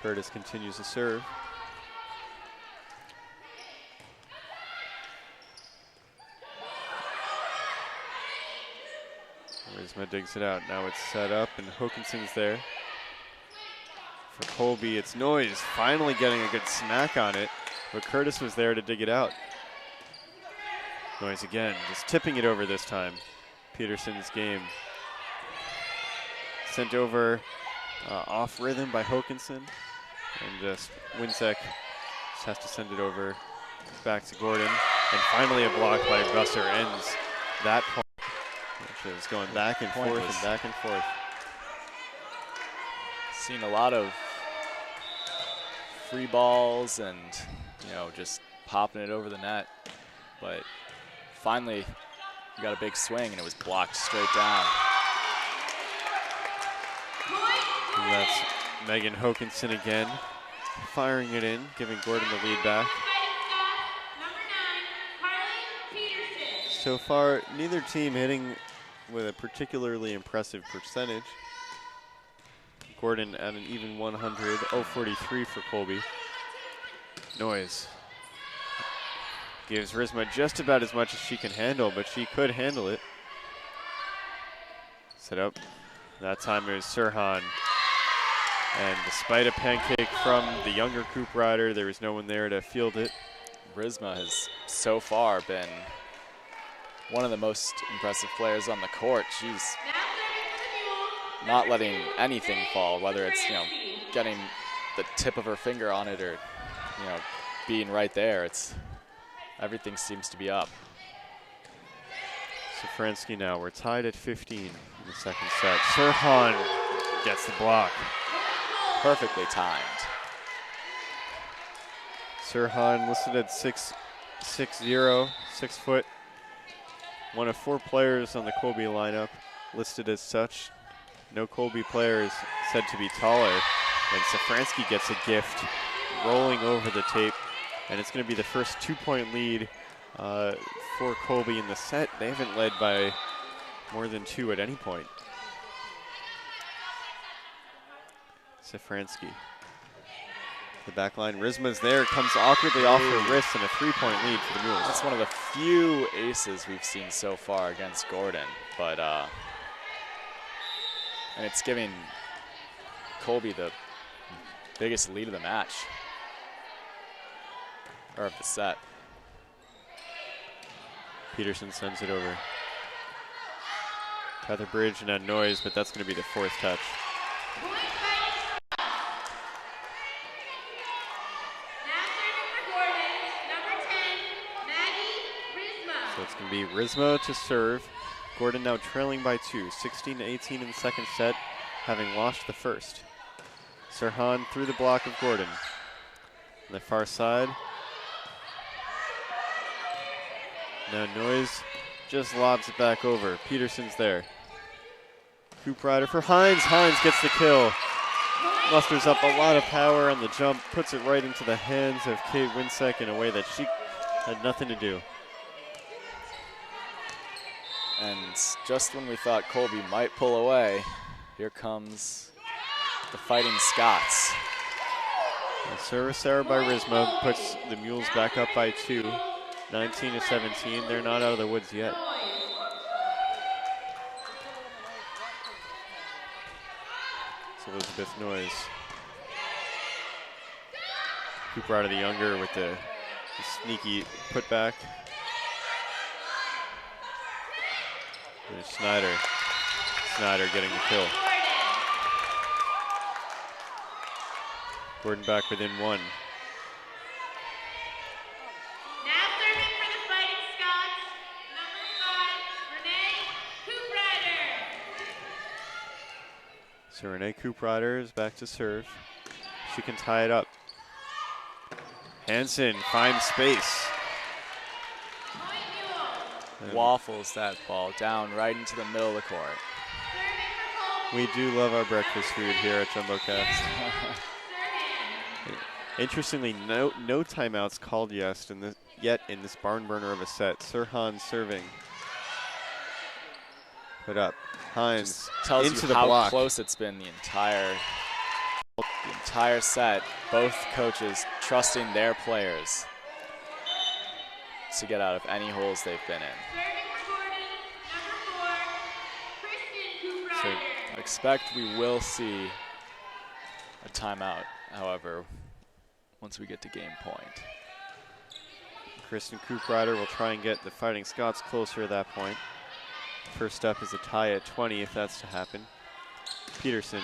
Curtis continues to serve. Risma digs it out. Now it's set up, and Hokinson's there. For Colby, it's Noyes finally getting a good smack on it, but Curtis was there to dig it out. Noyes again, just tipping it over this time. Peterson's game. Sent over off rhythm by Hokinson, and just Winsek just has to send it over back to Gordon. And finally a block by Busser ends that point. Which is going back and forth and back and forth. Seen a lot of free balls and, you know, just popping it over the net. But finally, you got a big swing and it was blocked straight down. And that's Megan Hokinson again, firing it in, giving Gordon the lead back. So far, neither team hitting with a particularly impressive percentage. Gordon at an even 100, 043 for Colby. Noyes gives Risma just about as much as she can handle, but she could handle it. Set up. That time it was Sirhan. And despite a pancake from the younger Cooprider, there was no one there to field it. Risma has so far been one of the most impressive players on the court. She's not letting anything fall, whether it's, you know, getting the tip of her finger on it or, you know, being right there. It's everything seems to be up. Safransky now, we're tied at 15 in the second set. Sirhan gets the block. Perfectly timed. Sirhan listed at 6'0", 6 foot. One of 4 players on the Colby lineup listed as such. No Colby players said to be taller. And Safransky gets a gift rolling over the tape. And it's going to be the first 2-point lead for Colby in the set. They haven't led by more than 2 at any point. Safransky The back line, Risma's there, comes awkwardly off her wrist, and a 3-point lead for the Mules. That's one of the few aces we've seen so far against Gordon, but and it's giving Colby the biggest lead of the match, or of the set. Peterson sends it over. Feather bridge and a noise, but that's going to be the 4th touch. So it's going to be Risma to serve. Gordon now trailing by 2, 16-18 in the second set, having lost the first. Sirhan through the block of Gordon. On the far side. Now Noise just lobs it back over. Peterson's there. Coop Rider for Hines. Hines gets the kill. Musters up a lot of power on the jump, puts it right into the hands of Kate Winsek in a way that she had nothing to do. And just when we thought Colby might pull away, here comes the Fighting Scots. A service error by Risma puts the Mules back up by 2, 19-17. They're not out of the woods yet. It's Elizabeth Noyes. Cooper out of the younger with the sneaky putback. There's Snyder. Snyder getting the kill. Gordon back within 1. Now serving for the Fighting Scots, number 5, Renee Cooprider. So Renee Cooprider is back to serve. She can tie it up. Hansen finds space. Waffles that ball down right into the middle of the court. We do love our breakfast food here at JumboCast. Interestingly, no timeouts called yet in this barn burner of a set. Sirhan serving. Put up. Hines Just tells into you the how block. close it's been the entire set. Both coaches trusting their players to get out of any holes they've been in. So I expect we will see a timeout, however, once we get to game point. Kristen Cooprider will try and get the Fighting Scots closer at that point. First up is a tie at 20 if that's to happen. Peterson.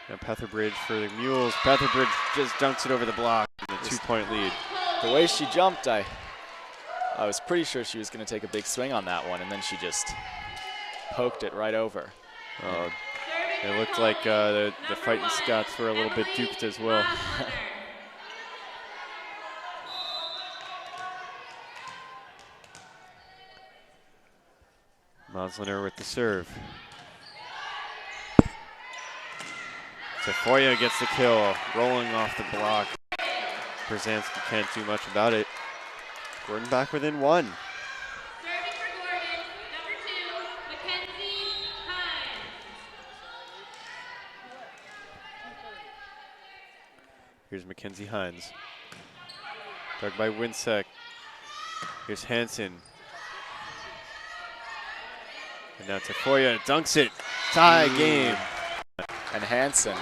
Now Petherbridge for the Mules. Petherbridge just dunks it over the block. A 2-point lead. The way she jumped, I was pretty sure she was going to take a big swing on that one, and then she just poked it right over. It looked like the Fighting Scots were a little bit duped as well. Mosliner with the serve. Tafoya gets the kill, rolling off the block. Brzezinski can't do much about it. Gordon back within 1. Serving for Gordon, number 2, Mackenzie Hines. Here's Mackenzie Hines. Dug by Winsek. Here's Hansen. And now Tafoya dunks it. Tie game. And Hansen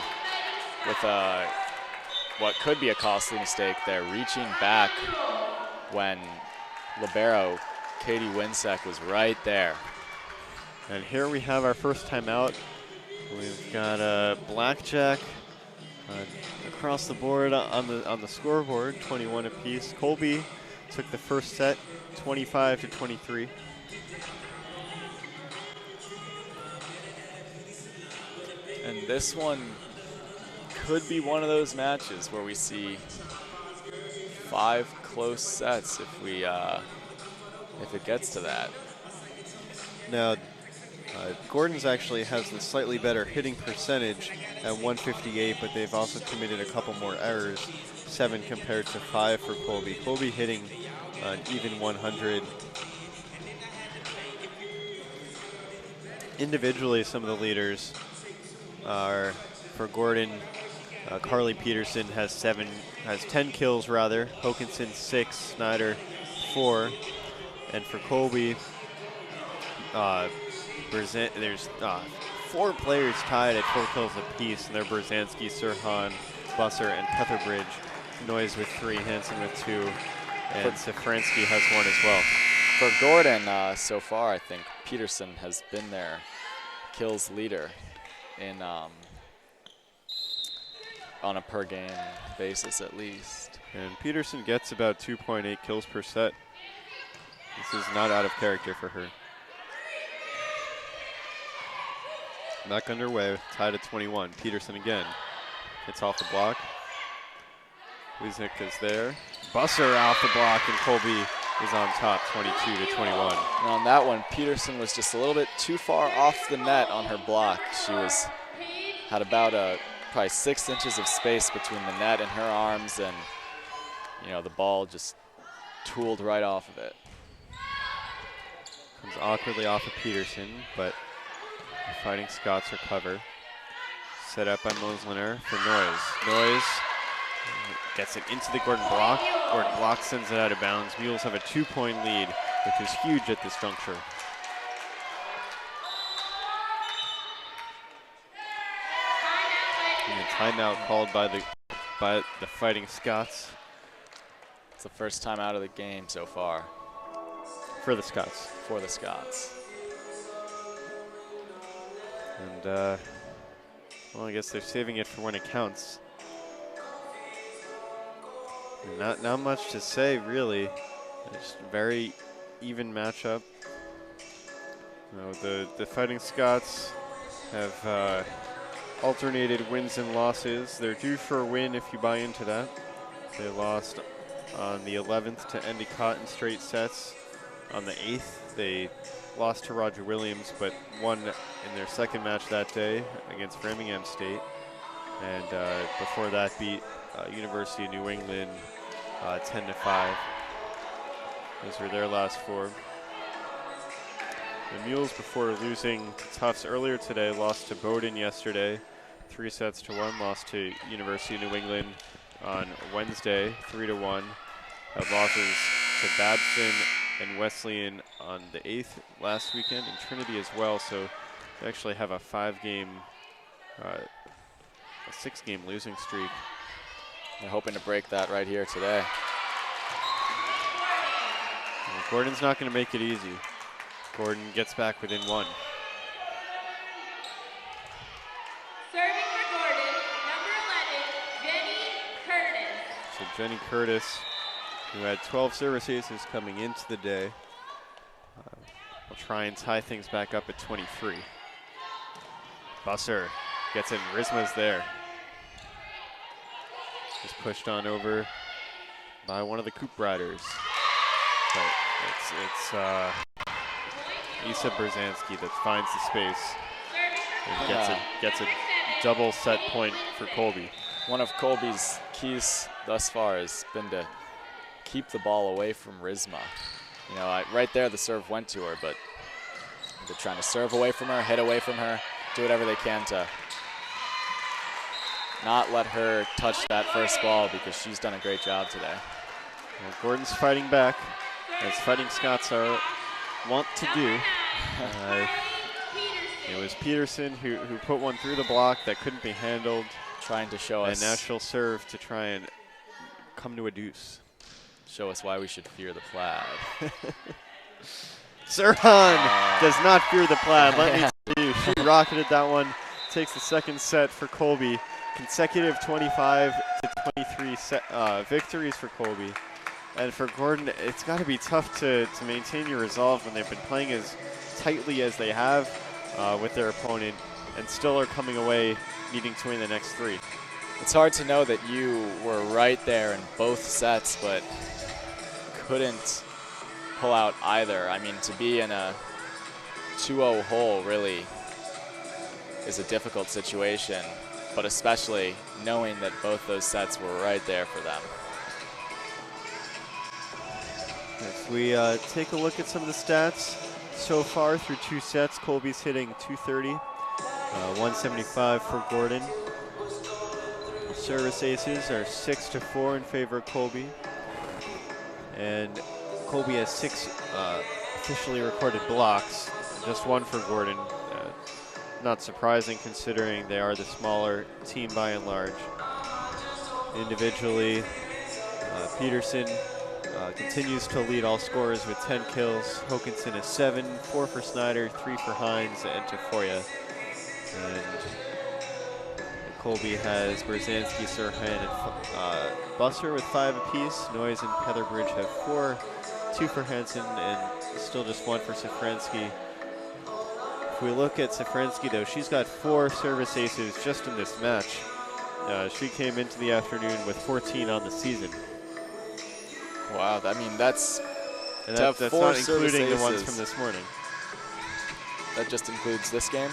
with what could be a costly mistake there, reaching back when libero Katie Winsek was right there. And here we have our first timeout. We've got a blackjack across the board on the scoreboard, 21 apiece. Colby took the first set, 25-23. And this one could be one of those matches where we see 5 close sets if it gets to that. Now, Gordon's actually has the slightly better hitting percentage at 158, but they've also committed a couple more errors, 7 compared to 5 for Colby. Colby hitting an even 100. Individually, some of the leaders are for Gordon, Carly Peterson has 10 kills rather. Hokinson 6, Snyder 4, and for Colby, there's 4 players tied at 4 kills apiece, and they're Berzanski, Sirhan, Busser, and Petherbridge. Noyes with 3, Hansen with 2, and Safransky has 1 as well. For Gordon, so far, I think Peterson has been their kills leader in on a per game basis at least. And Peterson gets about 2.8 kills per set. This is not out of character for her. Back underway, tied at 21. Peterson again. Hits off the block. Wisnik is there. Busser off the block, and Colby is on top, 22 to 21. And on that one, Peterson was just a little bit too far off the net on her block. She had about probably 6 inches of space between the net and her arms, and the ball just tooled right off of it. Comes awkwardly off of Peterson, but the Fighting Scots recover. Set up by Mosliner for Noyes. Noyes gets it into the Gordon block. Gordon block sends it out of bounds. Mules have a 2-point lead, which is huge at this juncture. And a timeout called by the Fighting Scots. It's the first time out of the game so far. For the Scots. For the Scots. And, well, I guess they're saving it for when it counts. Not much to say, really. Just a very even matchup. The Fighting Scots have alternated wins and losses. They're due for a win if you buy into that. They lost on the 11th to Endicott in straight sets. On the 8th, they lost to Roger Williams, but won in their second match that day against Framingham State. And before that, beat University of New England 10-5. Those were their last 4. The Mules, before losing to Tufts earlier today, lost to Bowdoin yesterday, 3-1. Lost to University of New England on Wednesday, 3-1. Had losses to Babson and Wesleyan on the 8th last weekend, and Trinity as well. So they actually have a 5-game, a 6-game losing streak. They're hoping to break that right here today. Well, Gordon's not going to make it easy. Gordon gets back within 1. Serving for Gordon, number 11, Jenny Curtis. So Jenny Curtis, who had 12 service aces coming into the day, will try and tie things back up at 23. Busser gets it, and Risma's there. Just pushed on over by one of the Coop Riders. But it's Isa Berzanski that finds the space and gets a double set point for Colby. One of Colby's keys thus far has been to keep the ball away from Risma. Right there the serve went to her, but they're trying to serve away from her, hit away from her, do whatever they can to not let her touch that first ball, because she's done a great job today. Well, Gordon's fighting back, as Fighting Scots want to do. It was Peterson who put one through the block that couldn't be handled. Trying to show us. And now she'll serve to try and come to a deuce. Show us why we should fear the plaid. Sirhan does not fear the plaid. Let me tell you, she rocketed that one. Takes the second set for Colby. Consecutive 25 to 23 victories for Colby. And for Gordon, it's got to be tough to maintain your resolve when they've been playing as tightly as they have with their opponent, and still are coming away needing to win the next 3. It's hard to know that you were right there in both sets, but couldn't pull out either. I mean, to be in a 2-0 hole really is a difficult situation, but especially knowing that both those sets were right there for them. If we take a look at some of the stats so far through 2 sets, Colby's hitting 230, 175 for Gordon. service aces are 6-4 in favor of Colby. And Colby has 6 officially recorded blocks, just 1 for Gordon. Not surprising considering they are the smaller team by and large. Individually, Peterson continues to lead all scorers with 10 kills. Hokinson is 7, 4 for Snyder, 3 for Hines, and Tafoya. And Colby has Berzanski, Sirhan, and Busser with 5 apiece. Noyes and Petherbridge have 4, 2 for Hansen, and still just 1 for Safransky. If we look at Safransky, though, she's got 4 service aces just in this match. She came into the afternoon with 14 on the season. Wow, I mean, that's And that's not including the ones from this morning. That just includes this game?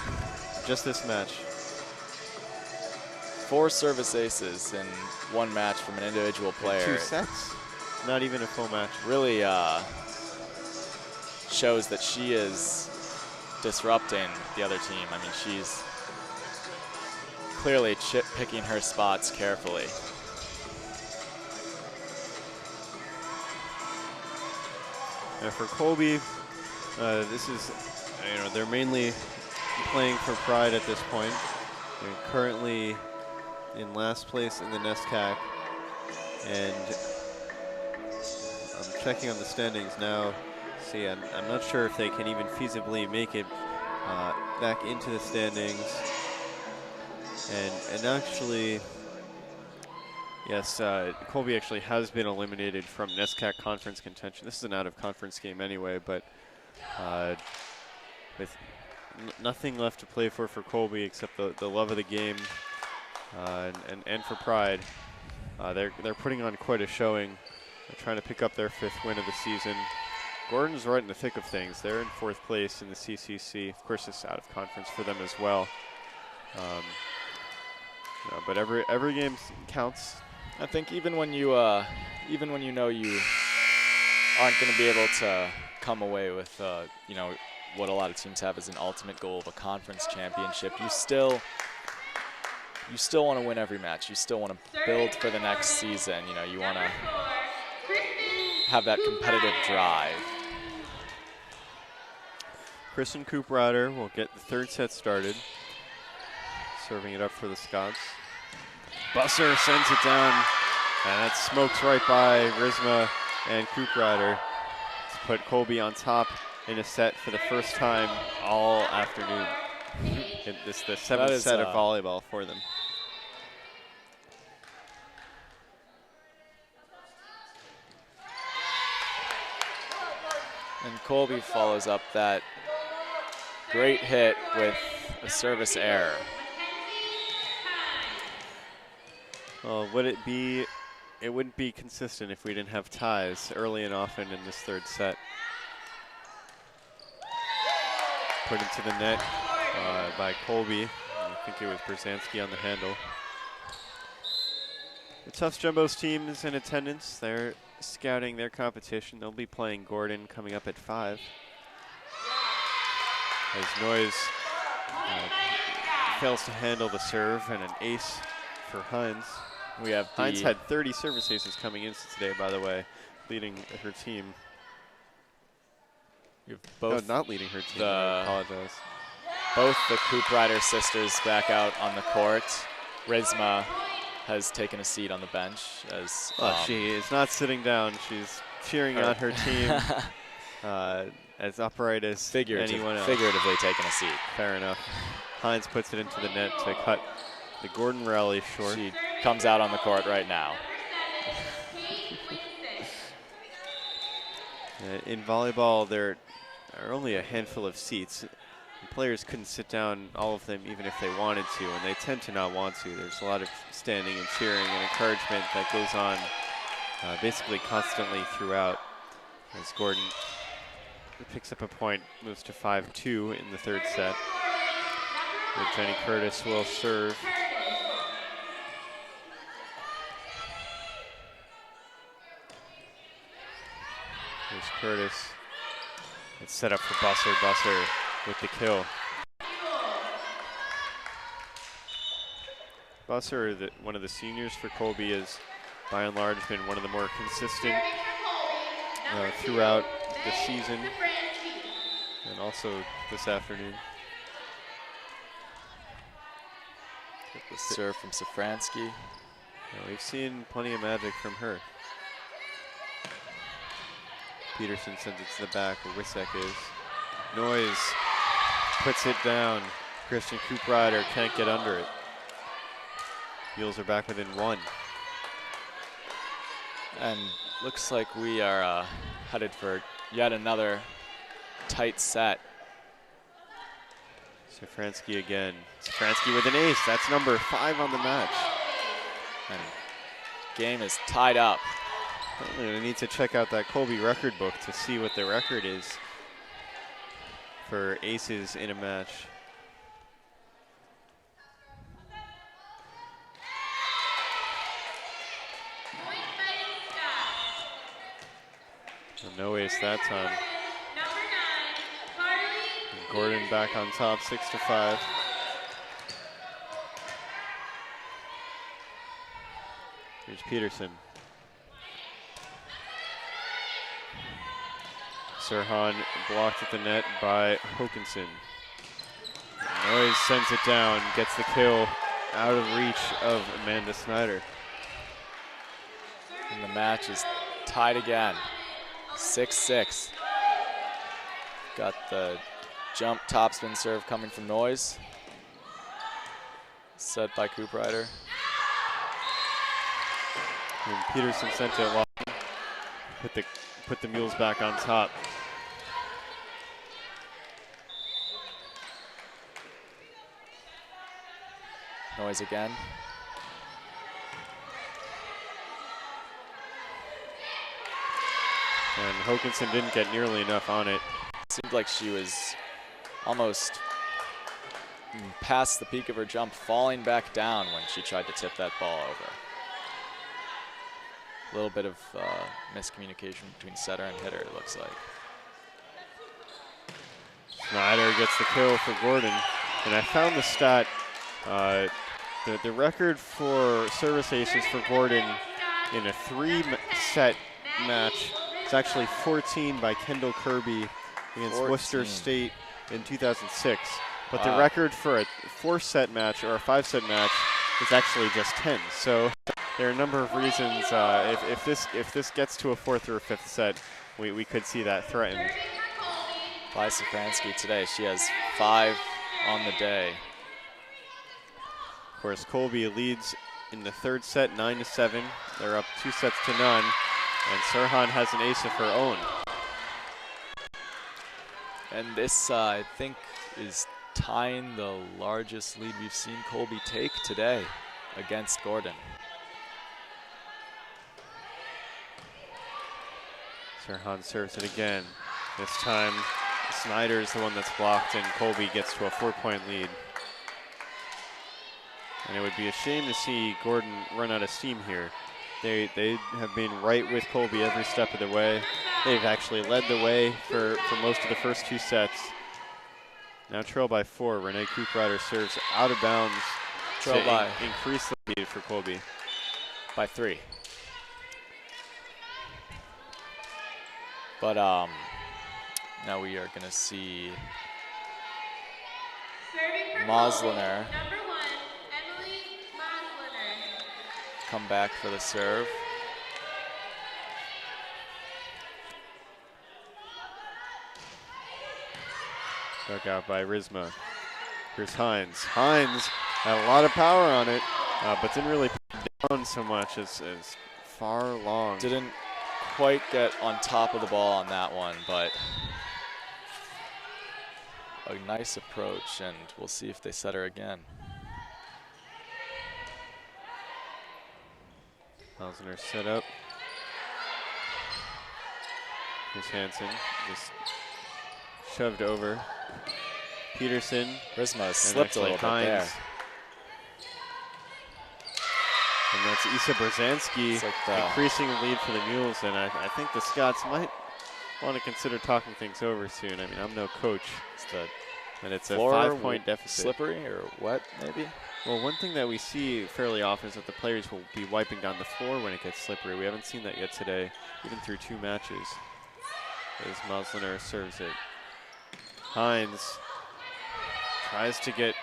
Just this match. 4 service aces in 1 match from an individual player. 2 sets. Not even a full match. Really shows that she is disrupting the other team. I mean, she's clearly picking her spots carefully. For Colby, this is, they're mainly playing for pride at this point. They're currently in last place in the NESCAC, and I'm checking on the standings now. See, I'm not sure if they can even feasibly make it back into the standings. And actually, yes, Colby actually has been eliminated from NESCAC conference contention. This is an out-of-conference game anyway, but with nothing left to play for Colby except the love of the game and for pride, they're putting on quite a showing. They're trying to pick up their 5th win of the season. Gordon's right in the thick of things. They're in 4th place in the CCC. Of course, it's out of conference for them as well. But every game counts. I think even when you know you aren't going to be able to come away with what a lot of teams have as an ultimate goal of a conference championship, you still want to win every match. You still want to build for the next season. You want to have that competitive drive. Kristen Cooprider will get the 3rd set started. Serving it up for the Scots. Busser sends it down, and that smokes right by Rizma and Cooprider to put Colby on top in a set for the first time all afternoon. This is the 7th set of volleyball for them. And Colby follows up that great hit with a service error. Well, it wouldn't be consistent if we didn't have ties early and often in this 3rd set. Put into the net by Colby. I think it was Berzanski on the handle. The Tufts Jumbo's team is in attendance. They're scouting their competition. They'll be playing Gordon coming up at 5. As Noyes fails to handle the serve, and an ace for Hines. Hines had 30 service aces coming in today, by the way, leading her team. Not leading her team, I apologize. Both the Cooprider sisters back out on the court. Rizma has taken a seat on the bench. She is not sitting down. She's cheering on her team as upright as anyone else. Figuratively taking a seat. Fair enough. Hines puts it into the net to cut the Gordon rally short. She comes out on the court right now. In volleyball, there are only a handful of seats. Players couldn't sit down, all of them, even if they wanted to, and they tend to not want to. There's a lot of standing and cheering and encouragement that goes on basically constantly throughout. As Gordon picks up a point, moves to 5-2 in the 3rd set. Where Jenny Curtis will serve. Here's Curtis. It's set up for Busser. Busser with the kill. Busser, one of the seniors for Colby, has by and large been one of the more consistent throughout the season and also this afternoon. Get the serve from Safransky. We've seen plenty of magic from her. Peterson sends it to the back where Wisek is. Noyes puts it down. Christian Cooprider can't get under it. Mules are back within 1. And looks like we are headed for yet another tight set. Safransky again. Safransky with an ace. That's number 5 on the match. And game is tied up. I'm going to need to check out that Colby record book to see what the record is for aces in a match. No ace that time. And Gordon back on top, 6-5. Here's Peterson. Sirhan blocked at the net by Hokinson. Noyes sends it down, gets the kill out of reach of Amanda Snyder. And the match is tied again, 6-6. Got the jump topspin serve coming from Noyes. Set by Cooprider. And Peterson sent it long. Put the Mules back on top. Noyes again. And Hokinson didn't get nearly enough on it. Seemed like she was almost past the peak of her jump, falling back down when she tried to tip that ball over. A little bit of miscommunication between setter and hitter, it looks like. Snyder gets the kill for Gordon. And I found the stat, the record for service aces for Gordon in a 3-set match is actually 14 by Kendall Kirby against 14. Worcester State in 2006. But the record for a 4-set match or a 5-set match is actually just 10. So there are a number of reasons. If this gets to a 4th or a 5th set, we could see that threatened. By Safransky today, she has 5 on the day. Of course, Colby leads in the 3rd set, 9-7. They're up 2 sets to none, and Sirhan has an ace of her own. And this, I think, is tying the largest lead we've seen Colby take today against Gordon. Sirhan serves it again. This time, Snyder's the one that's blocked, and Colby gets to a 4-point lead. And it would be a shame to see Gordon run out of steam here. They have been right with Colby every step of the way. They've actually led the way for most of the first 2 sets. Now trail by 4. Renee Cooprider serves out of bounds to increase the lead for Colby. By 3. But now we are going to see Mosliner come back for the serve. Dug out by Rizma. Here's Hines. Hines had a lot of power on it, but didn't really put it down so much as far long. Didn't quite get on top of the ball on that one, but a nice approach, and we'll see if they set her again. Hausner set up. Here's Hansen, just shoved over. Peterson. Rizma slipped a little bit there. And that's Isa Brzezinski increasing the lead for the Mules, and I think the Scots might want to consider talking things over soon. I mean, I'm no coach, and it's a 5-point deficit. Slippery or wet, maybe? Well, one thing that we see fairly often is that the players will be wiping down the floor when it gets slippery. We haven't seen that yet today, even through 2 matches. As Mosliner serves it. Hines tries to get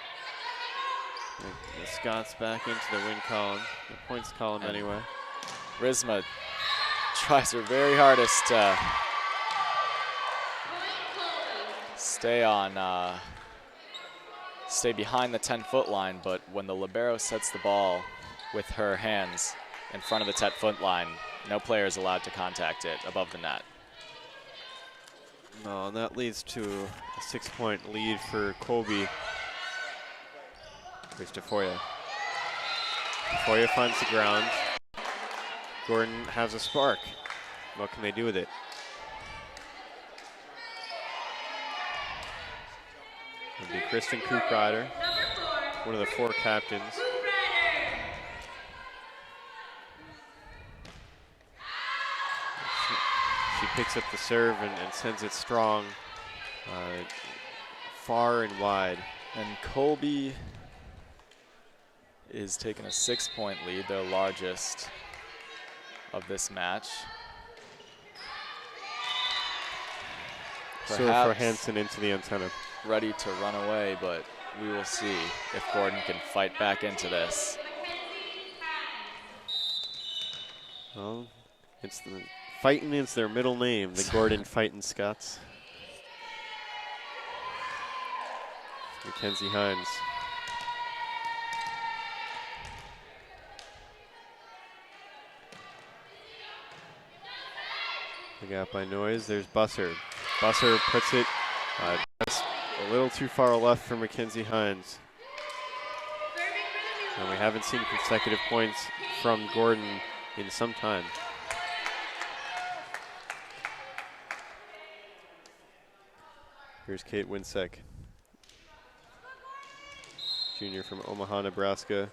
the Scots back into the win column, the points column And anyway. Risma tries her very hardest to stay behind the 10-foot line, but when the libero sets the ball with her hands in front of the 10-foot line, no player is allowed to contact it above the net. No, and that leads to a 6-point lead for Colby. Here's to Foya. Foya finds the ground. Gordon has a spark. What can they do with it? It'll be Kristen Koop-Ryder, one of the 4 captains. She picks up the serve and sends it strong, far and wide. And Colby is taking a 6-point lead, their largest of this match. Serve for Hansen into the antenna. Ready to run away, but we will see if Gordon can fight back into this. Well, it's the Fighting is their middle name, the Gordon Fighting Scots. Mackenzie Hines. The gap by Noyes. There's Busser. Busser puts it just a little too far left for Mackenzie Hines. And we haven't seen consecutive points from Gordon in some time. Here's Kate Winsek, junior from Omaha, Nebraska.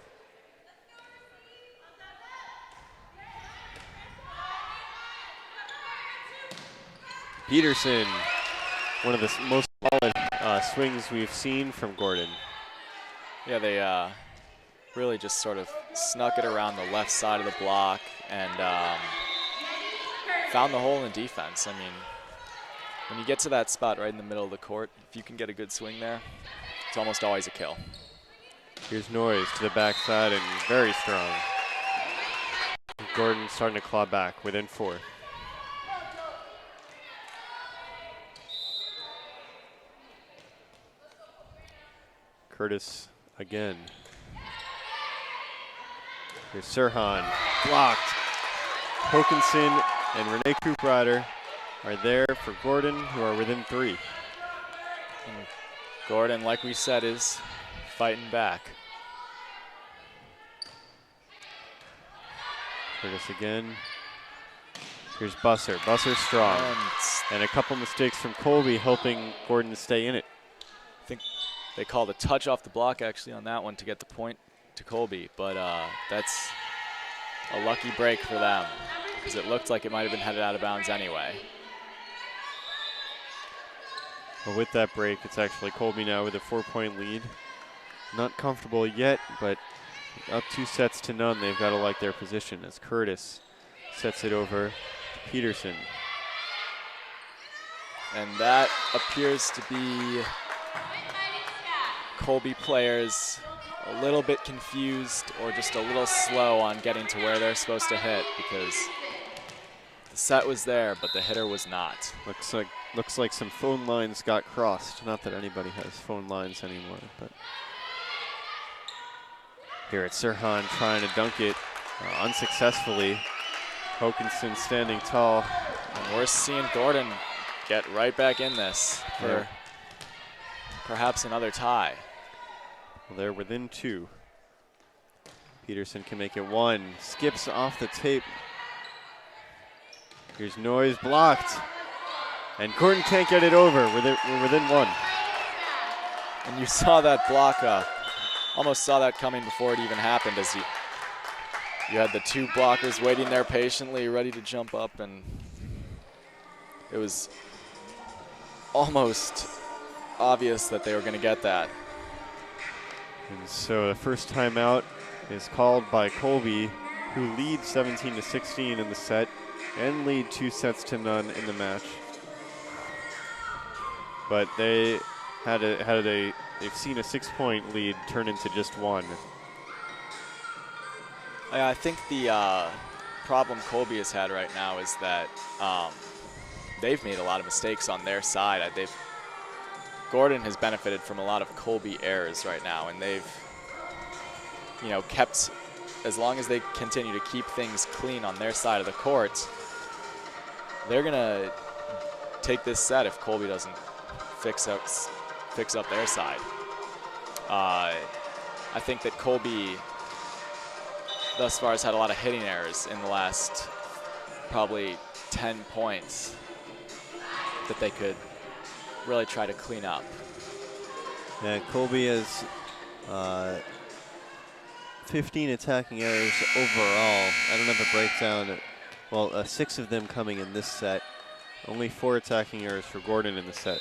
Peterson, one of the most solid swings we've seen from Gordon. Yeah, they really just sort of snuck it around the left side of the block and found the hole in defense. I mean, when you get to that spot right in the middle of the court, if you can get a good swing there, it's almost always a kill. Here's Noyes to the backside and very strong. Gordon starting to claw back within 4. Curtis again. Here's Sirhan, blocked. Hokinson and Renee Koop-Ryder are there for Gordon, who are within 3. And Gordon, like we said, is fighting back. Curtis again. Here's Busser. Busser strong. And a couple mistakes from Colby helping Gordon to stay in it. I think they called a touch off the block actually on that one to get the point to Colby, but that's a lucky break for them because it looked like it might have been headed out of bounds anyway. Well, with that break, it's actually Colby now with a 4-point lead. Not comfortable yet, but up 2 sets to none. They've got to like their position as Curtis sets it over to Peterson. And that appears to be Colby players a little bit confused or just a little slow on getting to where they're supposed to hit because the set was there, but the hitter was not. Looks like some phone lines got crossed. Not that anybody has phone lines anymore, but here it's Sirhan trying to dunk it unsuccessfully. Hokinson standing tall. And we're seeing Gordon get right back in this for perhaps another tie. Well, they're within 2. Peterson can make it 1. Skips off the tape. Here's Noyes blocked. And Gordon can't get it over. We're within 1. And you saw that block, almost saw that coming before it even happened as you had the 2 blockers waiting there patiently, ready to jump up, and it was almost obvious that they were going to get that. And so the first timeout is called by Colby, who leads 17-16 in the set and lead 2-0 in the match. But they've seen a 6-point lead turn into just one. I think the problem Colby has had right now is that they've made a lot of mistakes on their side. Gordon has benefited from a lot of Colby errors right now, and they've, kept, as long as they continue to keep things clean on their side of the court, they're gonna take this set if Colby doesn't fix up their side. I think that Colby thus far has had a lot of hitting errors in the last probably 10 points that they could really try to clean up. Yeah, Colby has 15 attacking errors overall. I don't have a breakdown. Well, 6 of them coming in this set. Only 4 attacking errors for Gordon in the set.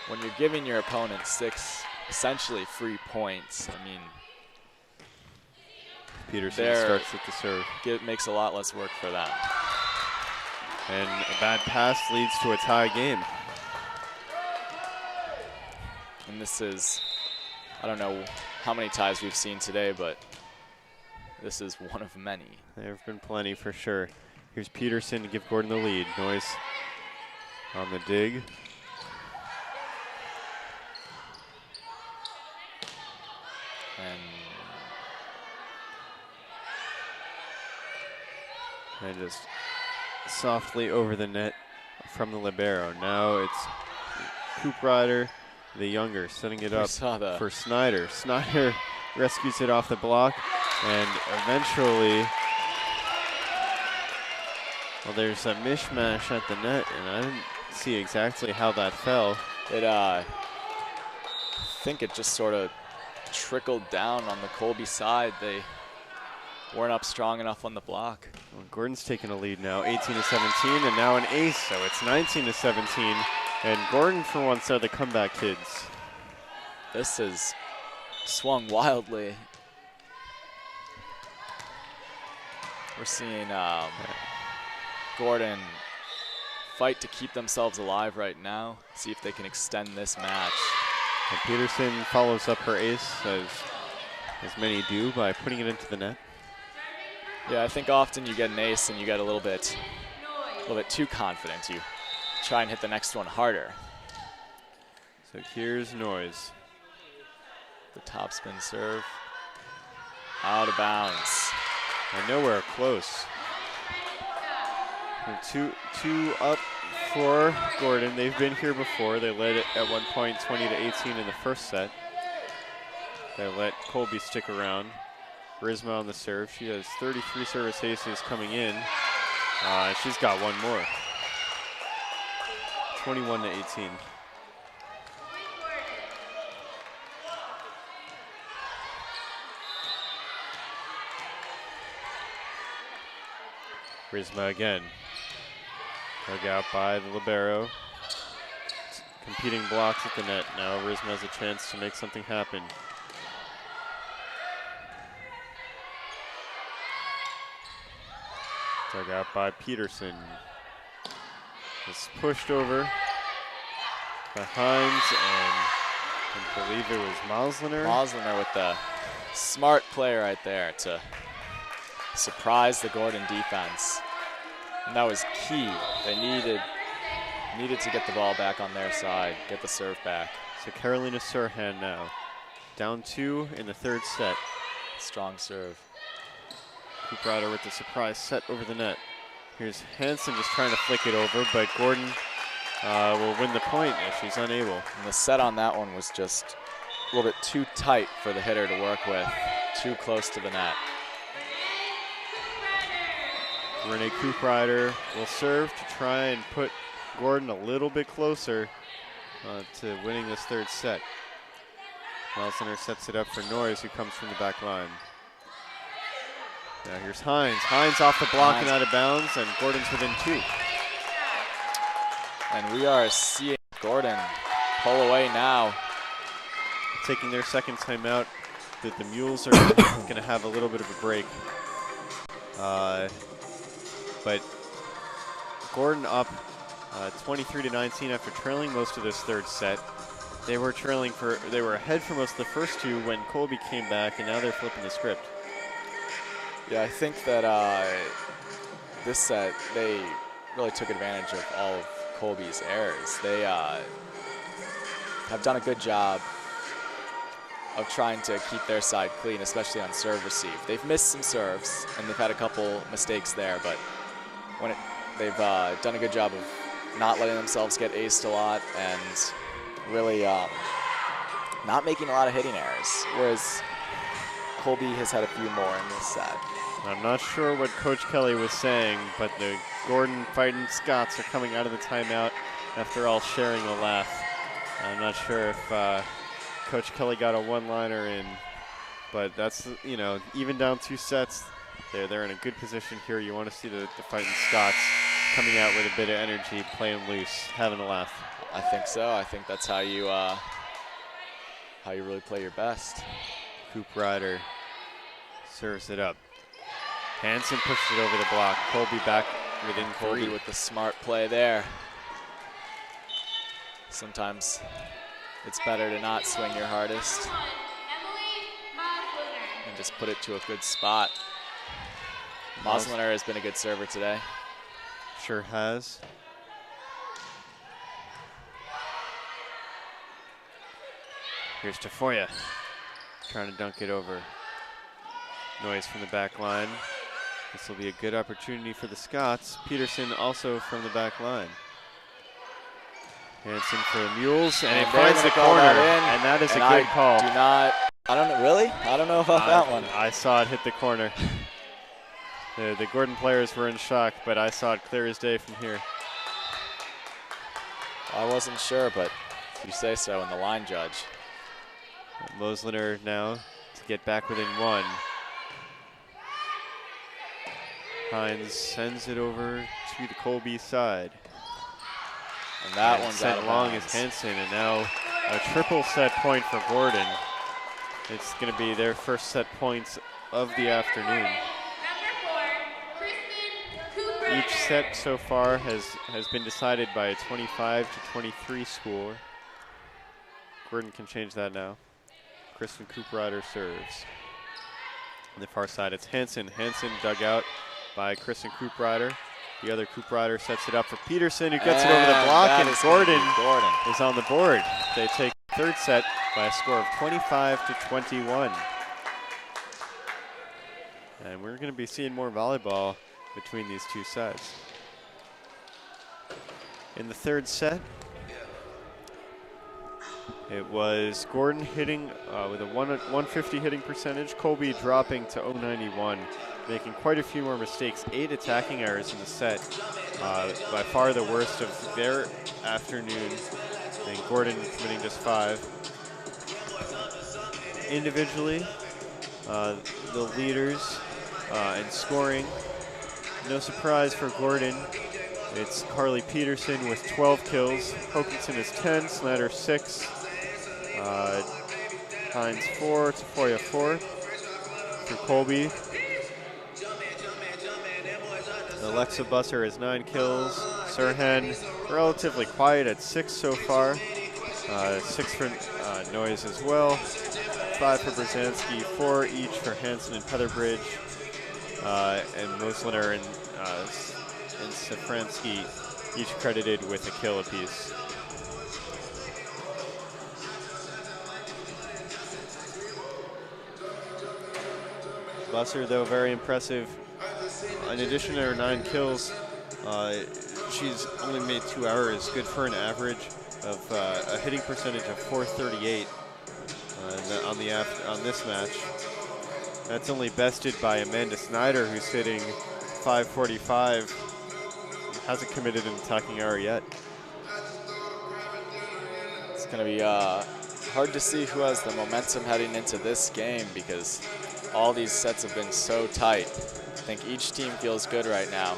When you're giving your opponent 6 essentially free points, I mean, Peterson starts at the serve. It makes a lot less work for them. And a bad pass leads to a tie game. And this is, I don't know how many ties we've seen today, but this is one of many. There have been plenty for sure. Here's Peterson to give Gordon the lead. Noyes on the dig. And just softly over the net from the libero. Now it's Coop Ryder, the younger, setting it up for Snyder. Snyder rescues it off the block, and eventually, well, there's a mishmash at the net, and I didn't see exactly how that fell. I think it just sort of trickled down on the Colby side. They weren't up strong enough on the block. Well, Gordon's taking a lead now, 18-17, and now an ace, so it's 19-17. And Gordon, for once, are the comeback kids. This has swung wildly. We're seeing Gordon fight to keep themselves alive right now, see if they can extend this match. And Peterson follows up her ace, as many do, by putting it into the net. Yeah, I think often you get an ace and you get a little bit too confident. You try and hit the next one harder. So here's Noyes. The topspin serve. Out of bounds. And nowhere close. And two up for Gordon. They've been here before. They led it at one point 20-18 in the first set. They let Colby stick around. Risma on the serve. She has 33 service aces coming in. She's got one more. 21-18. Risma again. Dug out by the libero. Competing blocks at the net. Now Risma has a chance to make something happen. Dug out by Peterson. It's pushed over by Hines, and I believe it was Mosliner. Mosliner with the smart play right there to surprise the Gordon defense. And that was key. They needed to get the ball back on their side, get the serve back. So Carolina Surhan now, down 2 in the third set. Strong serve. Coop Ryder with the surprise set over the net. Here's Hansen just trying to flick it over, but Gordon will win the point if she's unable. And the set on that one was just a little bit too tight for the hitter to work with, too close to the net. Renee Coop Ryder will serve to try and put Gordon a little bit closer to winning this third set. Mosliner sets it up for Noyes, who comes from the back line. Now here's Hines. Hines off the block and out of bounds, and Gordon's within 2. And we are seeing Gordon pull away now. Taking their second timeout that the Mules are going to have a little bit of a break. But Gordon up 23-19 after trailing most of this third set. They were ahead for most of the first two when Colby came back, and now they're flipping the script. Yeah, I think that this set, they really took advantage of all of Colby's errors. They have done a good job of trying to keep their side clean, especially on serve receive. They've missed some serves, and they've had a couple mistakes there, but they've done a good job of not letting themselves get aced a lot and really not making a lot of hitting errors, whereas Colby has had a few more in this set. I'm not sure what Coach Kelly was saying, but the Gordon Fighting Scots are coming out of the timeout after all sharing a laugh. I'm not sure if Coach Kelly got a one-liner in, but that's, you know, even down 2 sets, they're in a good position here. You want to see the Fighting Scots coming out with a bit of energy, playing loose, having a laugh. I think so. I think that's how you really play your best. Coop Ryder serves it up. Hansen pushes it over the block. Colby back within Colby 3. with the smart play there. Sometimes it's better to not swing your hardest and just put it to a good spot. Mosliner has been a good server today. Sure has. Here's Tafoya trying to dunk it over. Noise from the back line. This will be a good opportunity for the Scots. Peterson also from the back line. Hansen for the Mules, and it finds the corner, and that is a good call. I don't know, really? I don't know about that one. I saw it hit the corner. The Gordon players were in shock, but I saw it clear as day from here. I wasn't sure, but if you say so, and the line judge. Mosliner now to get back within 1. Hines sends it over to the Colby side. And that one's sent out of long bounds. as Hansen, and now a triple set point for Gordon. It's going to be their first set points of the afternoon. Each set so far has been decided by a 25-23 score. Gordon can change that now. Kristen Cooprider serves. On the far side, it's Hansen. Hansen dug out by Kristen Cooprider. The other Cooprider sets it up for Peterson, who gets it over the block, and Gordon is on the board. They take the third set by a score of 25-21. And we're going to be seeing more volleyball between these 2 sets. In the third set, it was Gordon hitting with a 150 hitting percentage, Colby dropping to 091, making quite a few more mistakes, 8 attacking errors in the set, by far the worst of their afternoon, and Gordon committing just 5. Individually, the leaders in scoring, no surprise for Gordon, it's Carly Peterson with 12 kills, Hokinson is 10, Snyder 6, Hines 4, Tafoya 4. For Colby, Alexa Busser has 9 kills. Sirhan relatively quiet at 6 so far. 6 for Noise as well. 5 for Brzezinski, 4 each for Hansen and Petherbridge. And Mosliner and Safransky each credited with a kill apiece. Busser, though, very impressive. In addition to her 9 kills, she's only made 2 errors, good for an average of a hitting percentage of .438 on this match. That's only bested by Amanda Snyder, who's hitting .545. Hasn't committed an attacking error yet. It's going to be hard to see who has the momentum heading into this game because all these sets have been so tight. I think each team feels good right now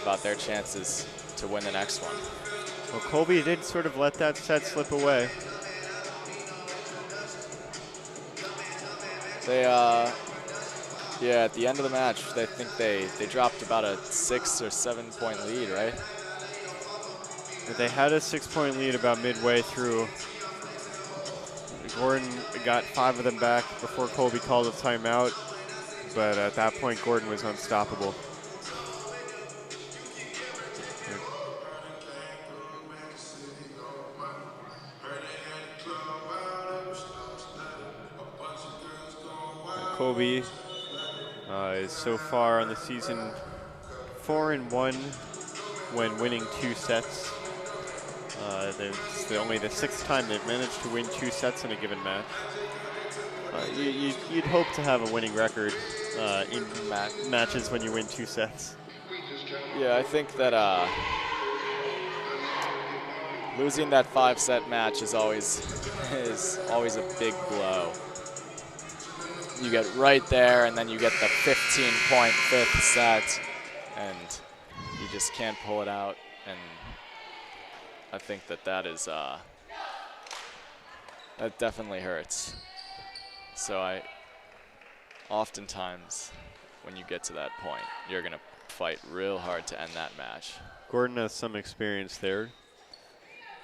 about their chances to win the next one. Well, Colby did sort of let that set slip away. They, yeah, at the end of the match, I think they dropped about a 6 or 7 point lead, right? They had a 6-point lead about midway through. Gordon got 5 of them back before Colby called a timeout, but at that point, Gordon was unstoppable. Colby is so far on the season 4-1 when winning 2 sets. It's only the 6th time they've managed to win 2 sets in a given match. You'd hope to have a winning record in matches when you win 2 sets. Yeah, I think that losing that 5-set match is always a big blow. You get right there, and then you get the 15-point 5th set, and you just can't pull it out. And I think that is that definitely hurts. So oftentimes when you get to that point, you're gonna fight real hard to end that match. Gordon has some experience there.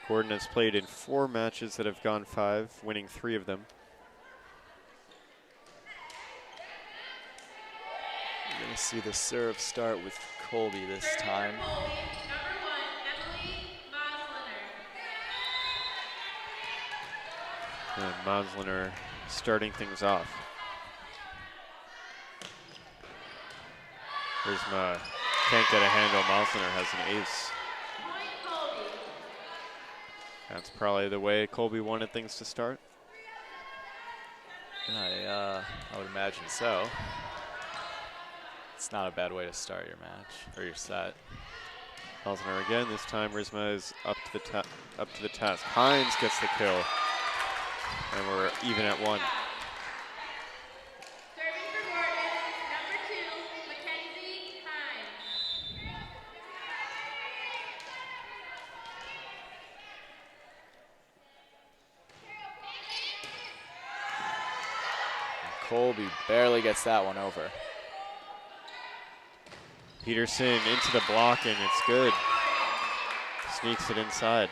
Gordon has played in 4 matches that have gone 5, winning 3 of them. You're gonna see the serve start with Colby this time. Colby, number 1, Emily Mosliner. And Mosliner starting things off. Rizma can't get a handle. Mosliner has an ace. That's probably the way Colby wanted things to start. I would imagine so. It's not a bad way to start your match or your set. Mosliner again. This time Rizma is up to the task. Hines gets the kill, and we're even at 1. Serving for Gordon, number 2, Mackenzie Hines. Colby barely gets that one over. Peterson into the block, and it's good. Sneaks it inside,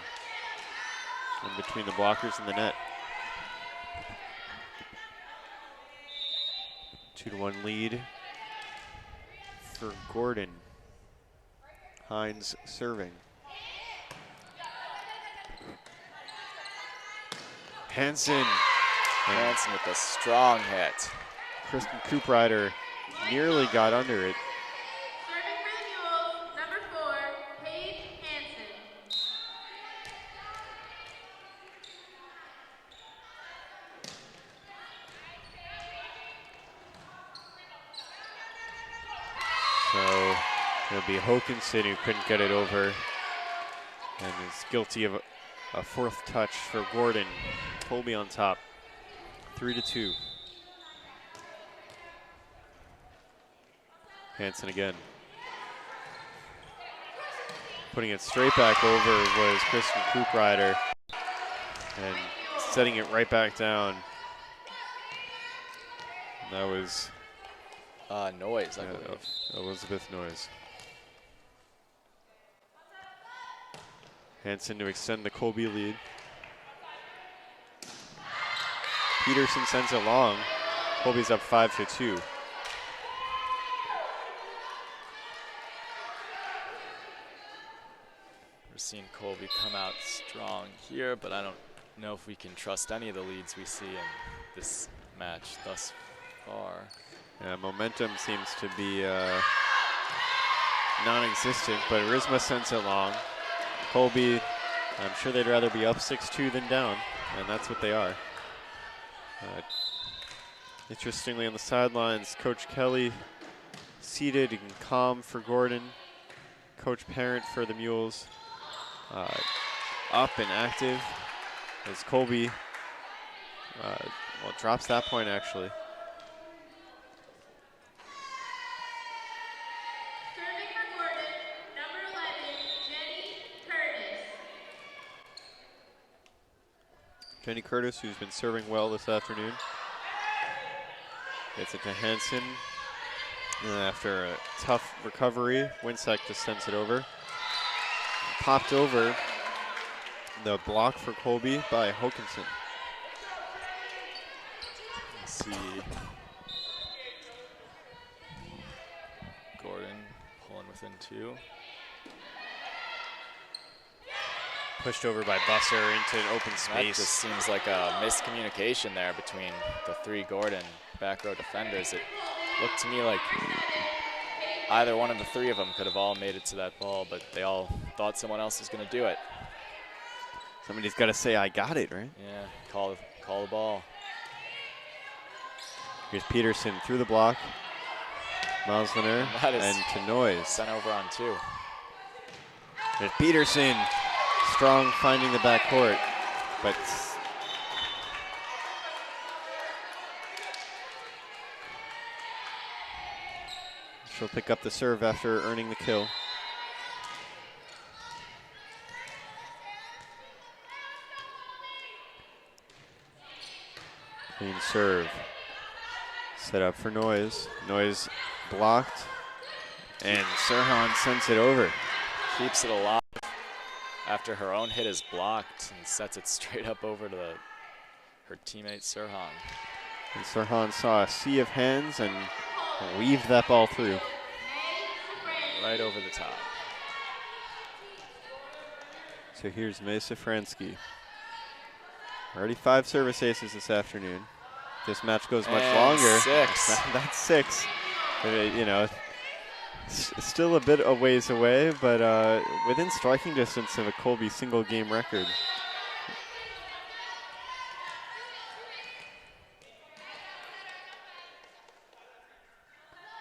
in between the blockers and the net. 2-1 lead for Gordon. Hines serving. Hansen. Hansen with a strong hit. Kristen Cooprider nearly got under it. Serving for the Mules, number 4, Paige Hansen. So it'll be Hokinson who couldn't get it over and is guilty of a 4th touch for Gordon. Colby on top, 3-2. Hansen again. Putting it straight back over was Kristen Cooprider and setting it right back down. And that was Noise, I believe. Elizabeth Noyes. Hansen to extend the Colby lead. Peterson sends it long. Colby's up 5-2. We're seeing Colby come out strong here, but I don't know if we can trust any of the leads we see in this match thus far. Yeah, momentum seems to be non-existent, but Rizma sends it long. Colby, I'm sure they'd rather be up 6-2 than down, and that's what they are. Interestingly, on the sidelines, Coach Kelly seated and calm for Gordon. Coach Parent for the Mules up and active as Colby drops that point actually. Serving for Gordon, number 11, Jenny Curtis. Jenny Curtis, who's been serving well this afternoon. Gets it to Hansen. And after a tough recovery, Winsack just sends it over. Popped over the block for Colby by Hokinson. Let's see. Gordon pulling within 2. Pushed over by Busser into an open That space. just seems like a miscommunication there between the 3 Gordon back row defenders. It looked to me like either one of the 3 of them could have all made it to that ball, but they all thought someone else was going to do it. Somebody's got to say, I got it, right? Yeah, call the ball. Here's Peterson through the block. Mosliner and to Noyes. Sent over on 2. There's Peterson. Strong finding the backcourt, but she'll pick up the serve after earning the kill. Clean serve. Set up for Noyes. Noyes blocked, and Sirhan sends it over. Keeps it alive after her own hit is blocked and sets it straight up over to her teammate Sirhan. And Sirhan saw a sea of hands and weaved that ball through. Right over the top. So here's May Safransky. Already 5 service aces this afternoon. This match goes much longer. 6. That's 6. You know, it's still a bit a ways away, but within striking distance of a Colby single game record.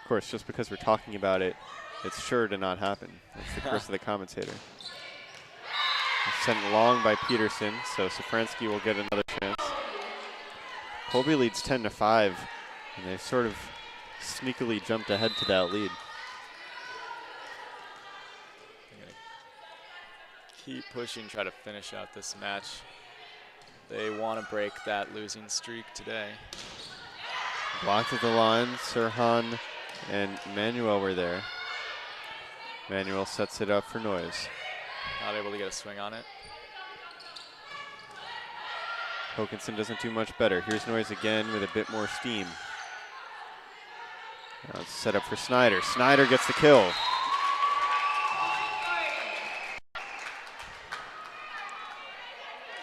Of course, just because we're talking about it, it's sure to not happen. That's the curse of the commentator. Sent long by Peterson, so Safransky will get another chance. Colby leads 10-5, and they've sort of sneakily jumped ahead to that lead. Keep pushing, try to finish out this match. They want to break that losing streak today. Blocked at the line, Sirhan and Manuel were there. Manuel sets it up for Noyes. Not able to get a swing on it. Hokinson doesn't do much better. Here's Noyes again with a bit more steam. Now it's set up for Snyder. Snyder gets the kill.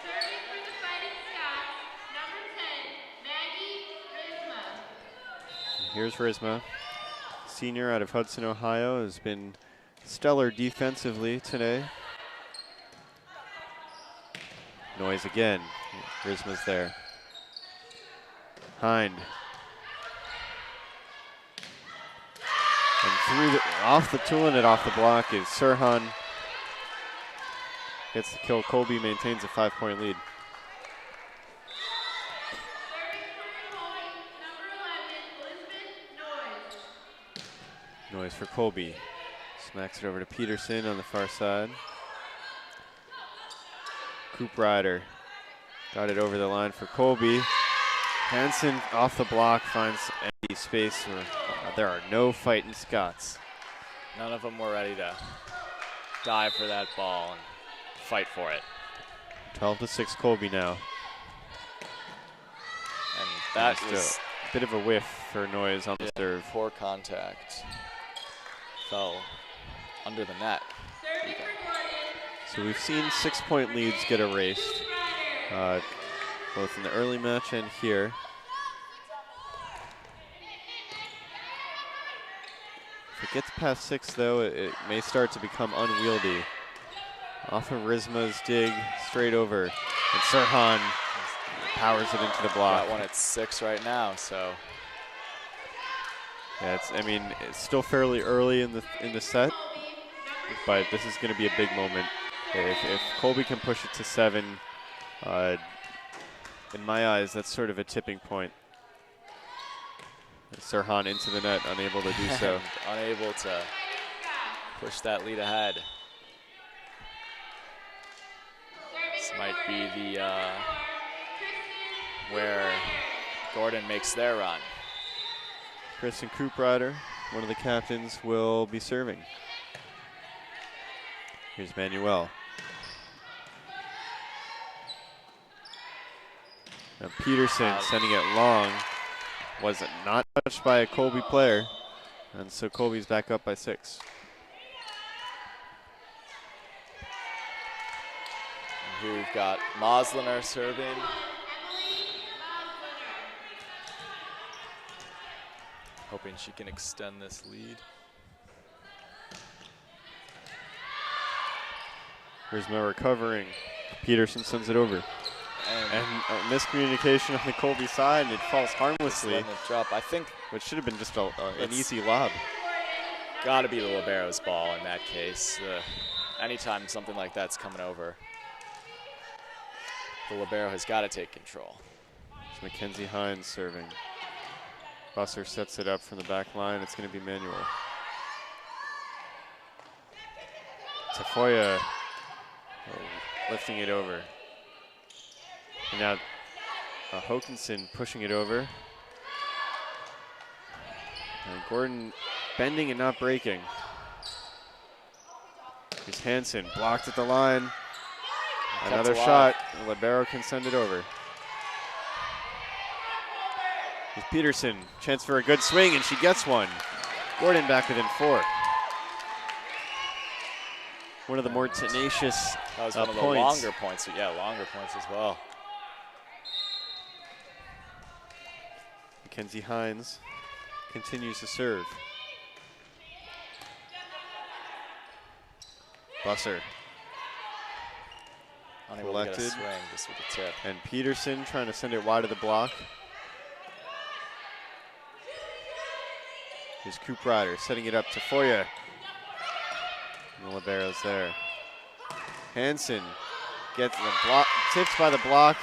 Serving for the Fighting Scots, number 10, Maggie Risma. Here's Risma. Senior out of Hudson, Ohio, has been stellar defensively today. Noyes again. Risma's there. Hind. And through the, off the tooling it off the block is Sirhan. Gets the kill. Colby maintains a 5-point lead. Serving for the Colby, number 11, Elizabeth Noyes. Noyes for Colby. Smacks it over to Peterson on the far side. Coop Ryder got it over the line for Colby. Hansen off the block finds empty space where there are no fighting Scots. None of them were ready to dive for that ball and fight for it. 12-6 Colby now. And that Just was a bit of a whiff for Noyes on the serve. poor contact. Fell under the net. Serving for Gordon, So we've seen 6-point leads get erased, both in the early match and here. If it gets past 6, though, it may start to become unwieldy. Off of Risma's dig, straight over, and Sirhan powers it into the block. Got one at 6 right now, so. Yeah, it's still fairly early in the set, but this is going to be a big moment. If Colby can push it to 7, in my eyes, that's sort of a tipping point. Sirhan into the net, unable to do so. Unable to push that lead ahead. This might be the where Gordon makes their run. Kristen Cooprider, one of the captains, will be serving. Here's Manuel. Now Peterson sending it long. Was it not touched by a Colby player? And so Colby's back up by 6. Here we've got Mosliner serving. Hoping she can extend this lead. Here's Mo recovering. Peterson sends it over. And miscommunication on the Colby side, and it falls harmlessly. Letting it drop. I think which should have been just an easy lob. Got to be the libero's ball in that case. Anytime something like that's coming over, the libero has got to take control. It's Mackenzie Hines serving. Busser sets it up from the back line. It's going to be Manuel. Tafoya lifting it over. And now Hokinson pushing it over. And Gordon bending and not breaking. Here's Hansen, blocked at the line. Another shot. Libero can send it over. Here's Peterson, chance for a good swing, and she gets one. Gordon back within 4. One of the more tenacious that was one of the longer points. Yeah, longer points as well. Mackenzie Hines continues to serve. Busser. Unable to get a swing just with the tip. And Peterson trying to send it wide of the block. Here's Cooprider setting it up to Foya. And the libero's there. Hansen gets the block, tipped by the block.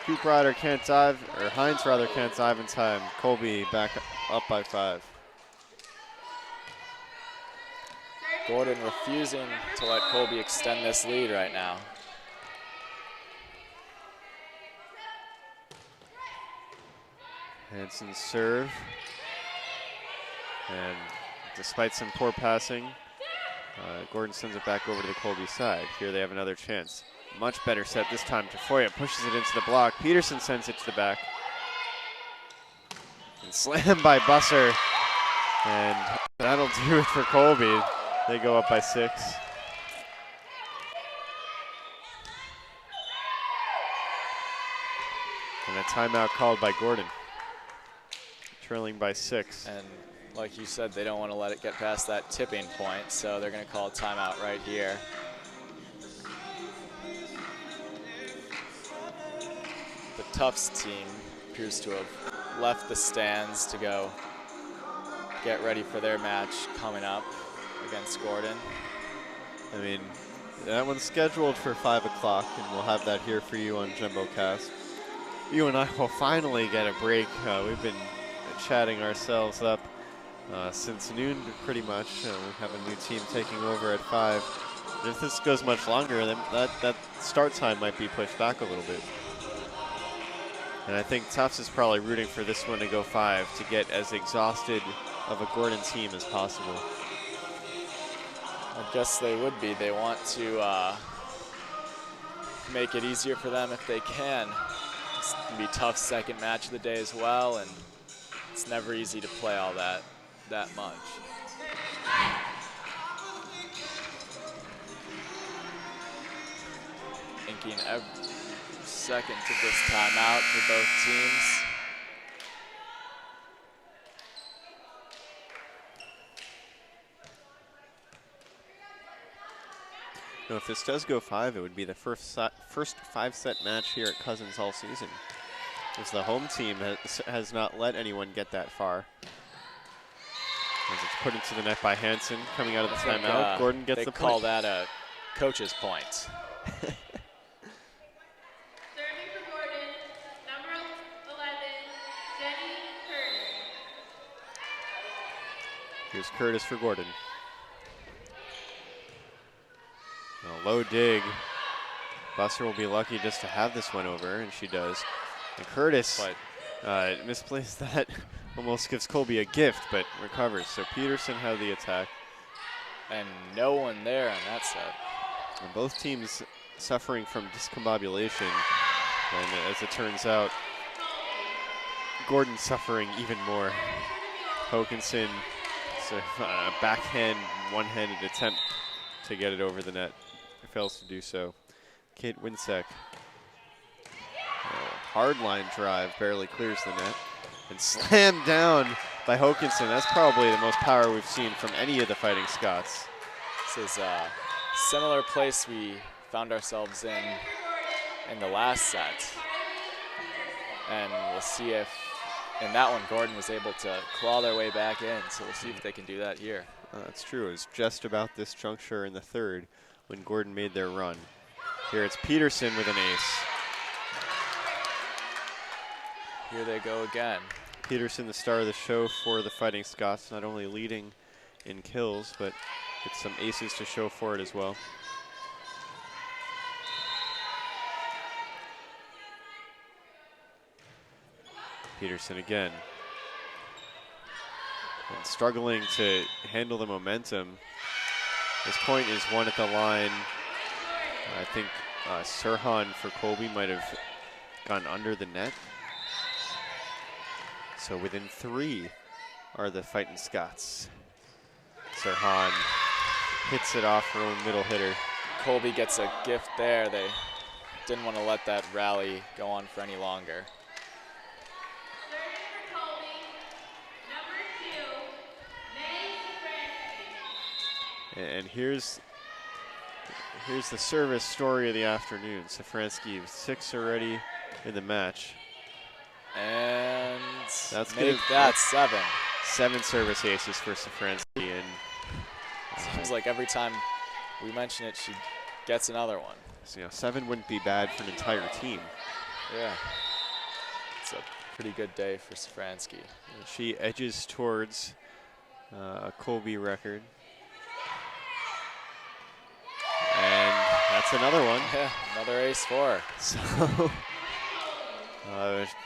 Cooprider can't dive, or Hines rather can't dive in time. Colby back up by 5. Gordon refusing to let Colby extend this lead right now. Hansen's serve. And despite some poor passing, Gordon sends it back over to the Colby side. Here they have another chance. Much better set this time. Tafoya pushes it into the block. Peterson sends it to the back. And slammed by Busser. And that'll do it for Colby. They go up by 6. And a timeout called by Gordon. Trailing by 6. And like you said, they don't want to let it get past that tipping point, so they're going to call a timeout right here. The Tufts team appears to have left the stands to go get ready for their match coming up against Gordon. I mean, that one's scheduled for 5 o'clock, and we'll have that here for you on JumboCast. You and I will finally get a break. We've been chatting ourselves up since noon, pretty much. We have a new team taking over at 5. If this goes much longer, then that start time might be pushed back a little bit. And I think Tufts is probably rooting for this one to go 5 to get as exhausted of a Gordon team as possible. I guess they would be. They want to make it easier for them if they can. It's going to be Tufts' second match of the day as well, and it's never easy to play all that much. Inking every second of this timeout for both teams. Now, if this does go 5, it would be the first 5-set match here at Cousins all season, as the home team has not let anyone get that far. As it's put into the net by Hansen, coming out of the timeout. Gordon gets the point. They call that a coach's point. Serving for Gordon, number 11, Jenny Curtis. Here's Curtis for Gordon. A low dig. Busser will be lucky just to have this one over, and she does. And Curtis misplaced that Almost gives Colby a gift, but recovers. So Peterson had the attack. And no one there on that set. And both teams suffering from discombobulation. And as it turns out, Gordon suffering even more. Hokinson, a backhand, one-handed attempt to get it over the net. Fails to do so. Kate Winsek, hard line drive, barely clears the net. And slammed down by Hokinson. That's probably the most power we've seen from any of the Fighting Scots. This is a similar place we found ourselves in the last set. And we'll see if, in that one, Gordon was able to claw their way back in. So we'll see if they can do that here. That's true. It was just about this juncture in the third when Gordon made their run. Here it's Peterson with an ace. Here they go again. Peterson, the star of the show for the Fighting Scots, not only leading in kills, but gets some aces to show for it as well. Peterson again. And struggling to handle the momentum. This point is one at the line. I think Sirhan for Colby might have gone under the net. So within 3 are the Fighting Scots. Sirhan hits it off her own middle hitter. Colby gets a gift there. They didn't want to let that rally go on for any longer. And here's the service story of the afternoon. Safransky with 6 already in the match. And that's make good. That 7. 7 service aces for Safransky. And seems like every time we mention it, she gets another one. So, 7 wouldn't be bad for an entire team. Yeah. It's a pretty good day for Safransky. And she edges towards a Colby record. And that's another one. Yeah, another ace for her. So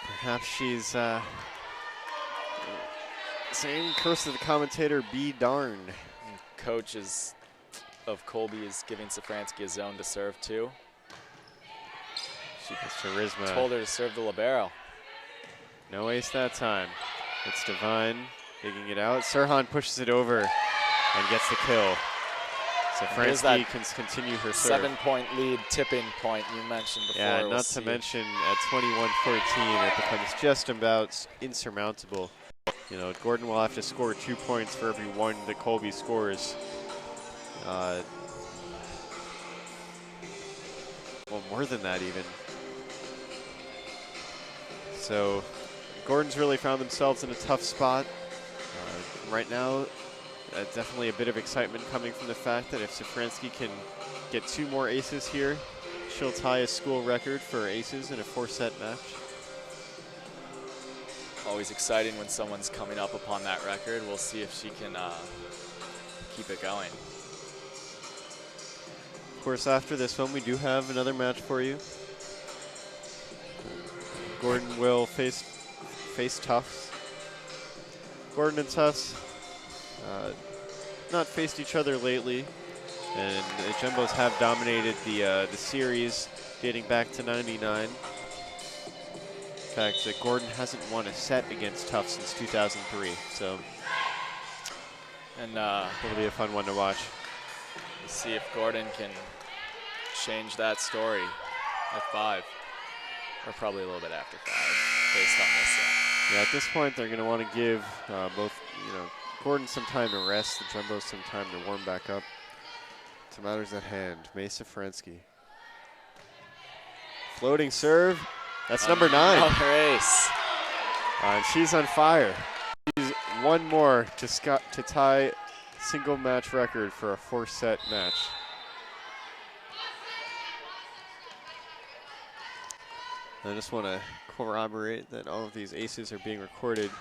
perhaps she's saying curse of the commentator, be darned. Coach of Colby is giving Safransky a zone to serve to. She charisma. Told her to serve the libero. No ace that time. It's Devine digging it out. Sirhan pushes it over and gets the kill. Safransky can continue her serve. 7-point lead, tipping point you mentioned before. Yeah, not to mention at 21-14, it becomes just about insurmountable. Gordon will have to score 2 points for every 1 that Colby scores. Well, more than that even. So Gordon's really found themselves in a tough spot. Right now, definitely a bit of excitement coming from the fact that if Safransky can get 2 more aces here, she'll tie a school record for aces in a 4-set match. Always exciting when someone's coming up upon that record. We'll see if she can keep it going. Of course, after this one, we do have another match for you. Gordon will face Tufts. Gordon and Tufts not faced each other lately, and the Jumbos have dominated the series dating back to '99. In fact, Gordon hasn't won a set against Tufts since 2003, so it'll be a fun one to watch. We'll see if Gordon can change that story at 5, or probably a little bit after 5, based on this set. Yeah, at this point, they're going to want to give both, Gordon some time to rest, the Jumbos some time to warm back up to matters at hand. May Safransky. Floating serve. That's number 9. Another ace. And she's on fire. She's 1 more to tie single match record for a 4-set match. I just want to corroborate that all of these aces are being recorded.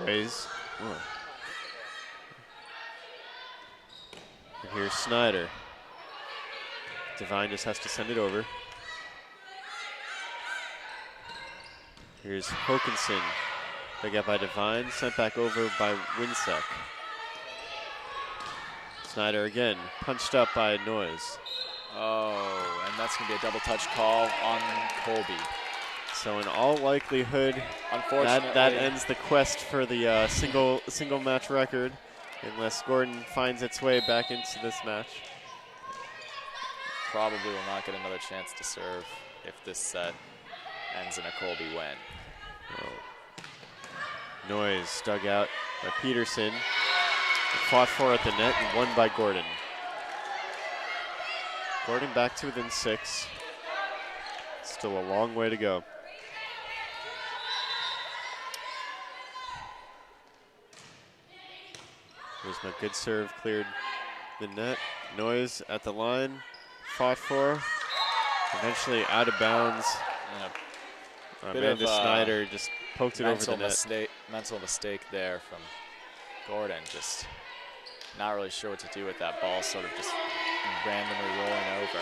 Raise. Oh. And here's Snyder. Devine just has to send it over. Here's Hokinson. Dug out by Devine, sent back over by Winsek. Snyder again, punched up by Noyes. Oh, and that's going to be a double touch call on Colby. So in all likelihood, Unfortunately, that ends the quest for the single match record, unless Gordon finds its way back into this match. Probably will not get another chance to serve if this set ends in a Colby win. Noyes dug out by Peterson. Fought for at the net and won by Gordon. Gordon back to within 6. Still a long way to go. Here's my good serve, cleared the net. Noyes at the line, fought for. Eventually out of bounds. Amanda Snyder just poked it over the net. Mental mistake there from Gordon. Just not really sure what to do with that ball, sort of just randomly rolling over.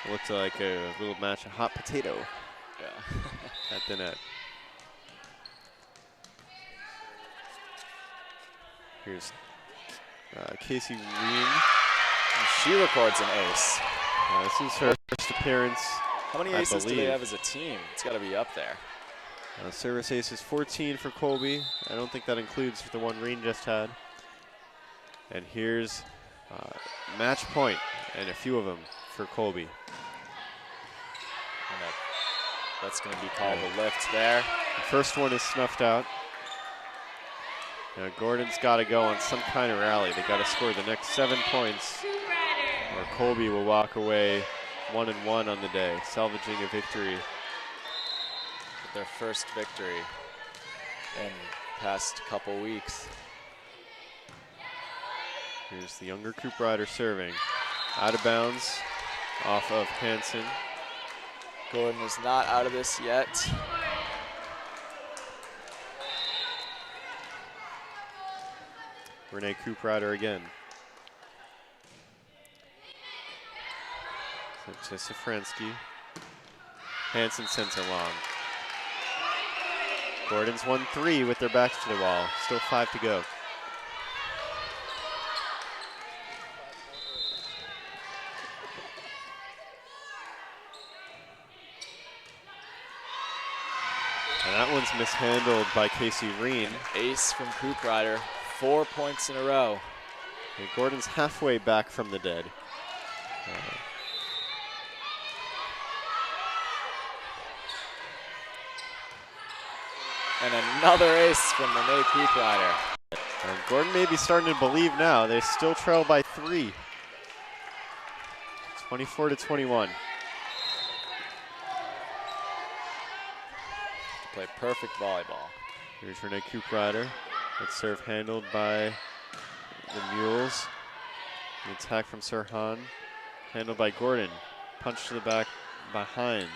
It looked like a little match of hot potato at the net. Here's Casey Reen. She records an ace. This is her first appearance. How many aces do they have as a team? It's got to be up there. Service ace is 14 for Colby. I don't think that includes the one Reen just had. And here's match point, and a few of them for Colby. And that's going to be called a lift there. The first one is snuffed out. Now Gordon's got to go on some kind of rally. They got to score the next 7 points, or Colby will walk away 1-1 on the day, salvaging a victory. Their first victory in past couple weeks. Here's the younger Coop Rider serving. Out of bounds, off of Hansen. Gordon is not out of this yet. Renee Coop Rider again. To Safransky. Hansen sends it long. Gordon's won 3 with their backs to the wall. Still 5 to go. And that one's mishandled by Casey Reen. Ace from Coop Rider, 4 points in a row. And Gordon's halfway back from the dead. And another ace from Renee Coop Rider. And Gordon may be starting to believe now. They still trail by 3. 24-21. Play perfect volleyball. Here's Renee Coop Rider. That serve handled by the Mules. The attack from Sirhan. Handled by Gordon. Punch to the back by Hines.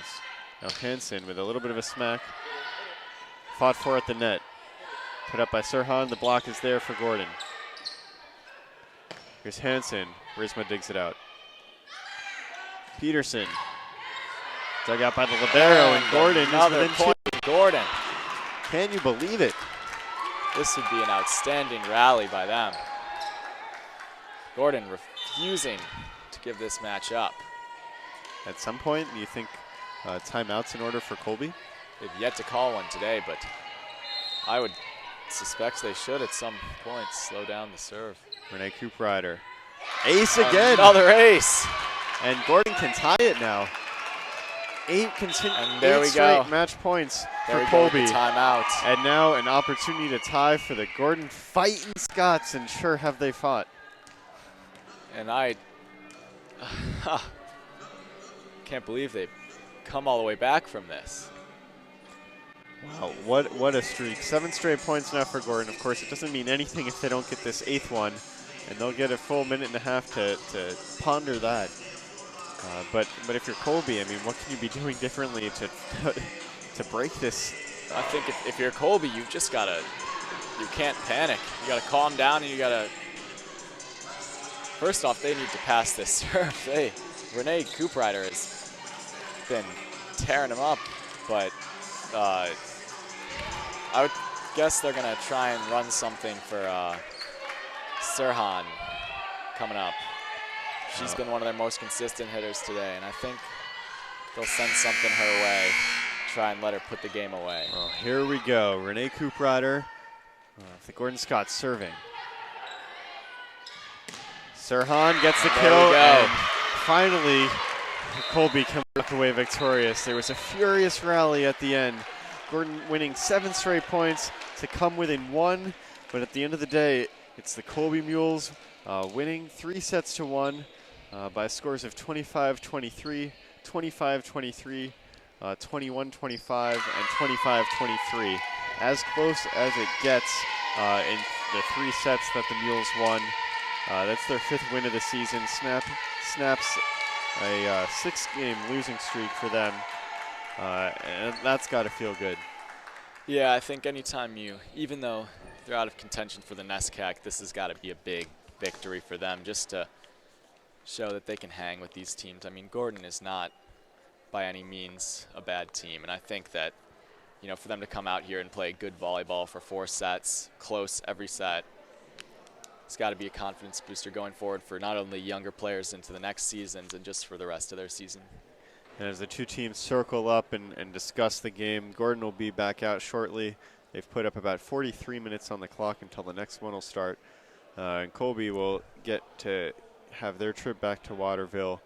Now Hansen with a little bit of a smack. Fought for at the net. Put up by Sirhan. The block is there for Gordon. Here's Hansen. Risma digs it out. Peterson. Dug out by the libero, and Gordon is within 2. Gordon. Can you believe it? This would be an outstanding rally by them. Gordon refusing to give this match up. At some point, do you think timeouts in order for Colby? They've yet to call one today, but I would suspect they should at some point slow down the serve. Renee Coop Rider. Ace again. Another ace. And Gordon can tie it now. 8 straight match points for Colby. Timeout. And now an opportunity to tie for the Gordon Fighting Scots, and sure have they fought. And I can't believe they've come all the way back from this. Wow, what a streak. 7 straight points now for Gordon. Of course, it doesn't mean anything if they don't get this 8th one, and they'll get a full minute and a half to ponder that. But if you're Colby, I mean, what can you be doing differently to break this? I think if you're Colby, you can't panic. You gotta calm down, and you gotta, first off, they need to pass this serve. Renee Coop Rider has been pairing them up, but I would guess they're going to try and run something for Sirhan coming up. She's been one of their most consistent hitters today, and I think they'll send something her way, try and let her put the game away. Well, here we go. Renee Cooprider, the Gordon Scots serving. Sirhan gets the kill, and finally Colby can walk away victorious. There was a furious rally at the end. Gordon winning 7 straight points to come within 1, but at the end of the day, it's the Colby Mules winning 3 sets to 1 by scores of 25-23, 25-23, 21-25, and 25-23. As close as it gets in the 3 sets that the Mules won. That's their 5th win of the season. Snaps a 6-game losing streak for them, and that's got to feel good. Yeah, I think anytime even though they're out of contention for the NESCAC, this has got to be a big victory for them, just to show that they can hang with these teams. I mean, Gordon is not by any means a bad team, and I think that, for them to come out here and play good volleyball for 4 sets, close every set, it's got to be a confidence booster going forward for not only younger players into the next seasons and just for the rest of their season. And as the 2 teams circle up and discuss the game, Gordon will be back out shortly. They've put up about 43 minutes on the clock until the next one will start. And Colby will get to have their trip back to Waterville,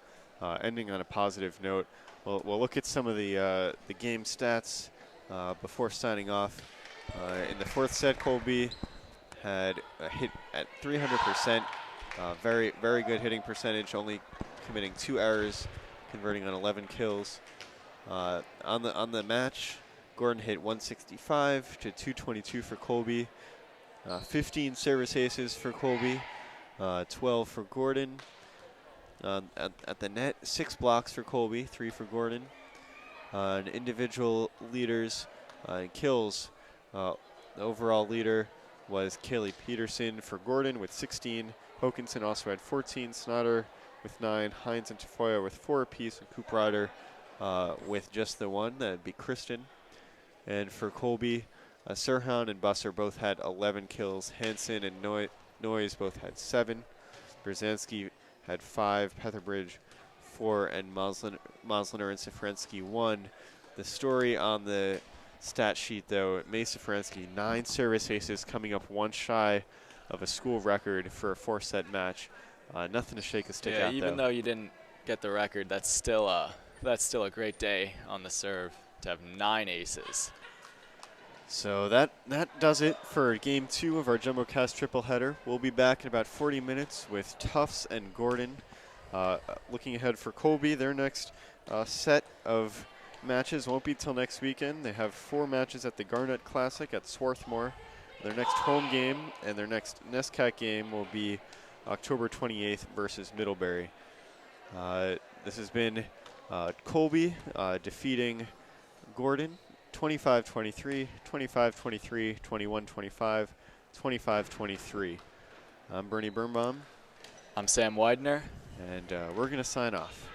ending on a positive note. We'll look at some of the game stats before signing off. In the 4th set, Colby had a hit at 300%. Very, very good hitting percentage, only committing 2 errors, converting on 11 kills. On the match, Gordon hit 165 to 222 for Colby. 15 service aces for Colby, 12 for Gordon. At the net, 6 blocks for Colby, 3 for Gordon. And individual leaders and kills, the overall leader was Kaylee Peterson for Gordon with 16. Hokinson also had 14. Snotter with 9. Hines and Tafoya with 4 apiece. And Cooprider with just the 1. That'd be Kristen. And for Colby, Sirhan and Busser both had 11 kills. Hansen and Noyes both had 7. Brzezinski had 5. Petherbridge 4. And Mosliner and Safrensky 1. The story on the stat sheet, though, May Safrensky, 9 service aces, coming up 1 shy of a school record for a 4-set match. Nothing to shake a stick at, even though you didn't get the record, that's still a great day on the serve to have 9 aces. So that does it for Game 2 of our JumboCast triple header. We'll be back in about 40 minutes with Tufts and Gordon. Looking ahead for Colby, their next set of matches won't be till next weekend. They have 4 matches at the Garnet Classic at Swarthmore. Their next home game and their next NESCAC game will be October 28th versus Middlebury. This has been Colby defeating Gordon 25-23, 25-23, 21-25, 25-23. I'm Bernie Birnbaum. I'm Sam Widener. And we're going to sign off.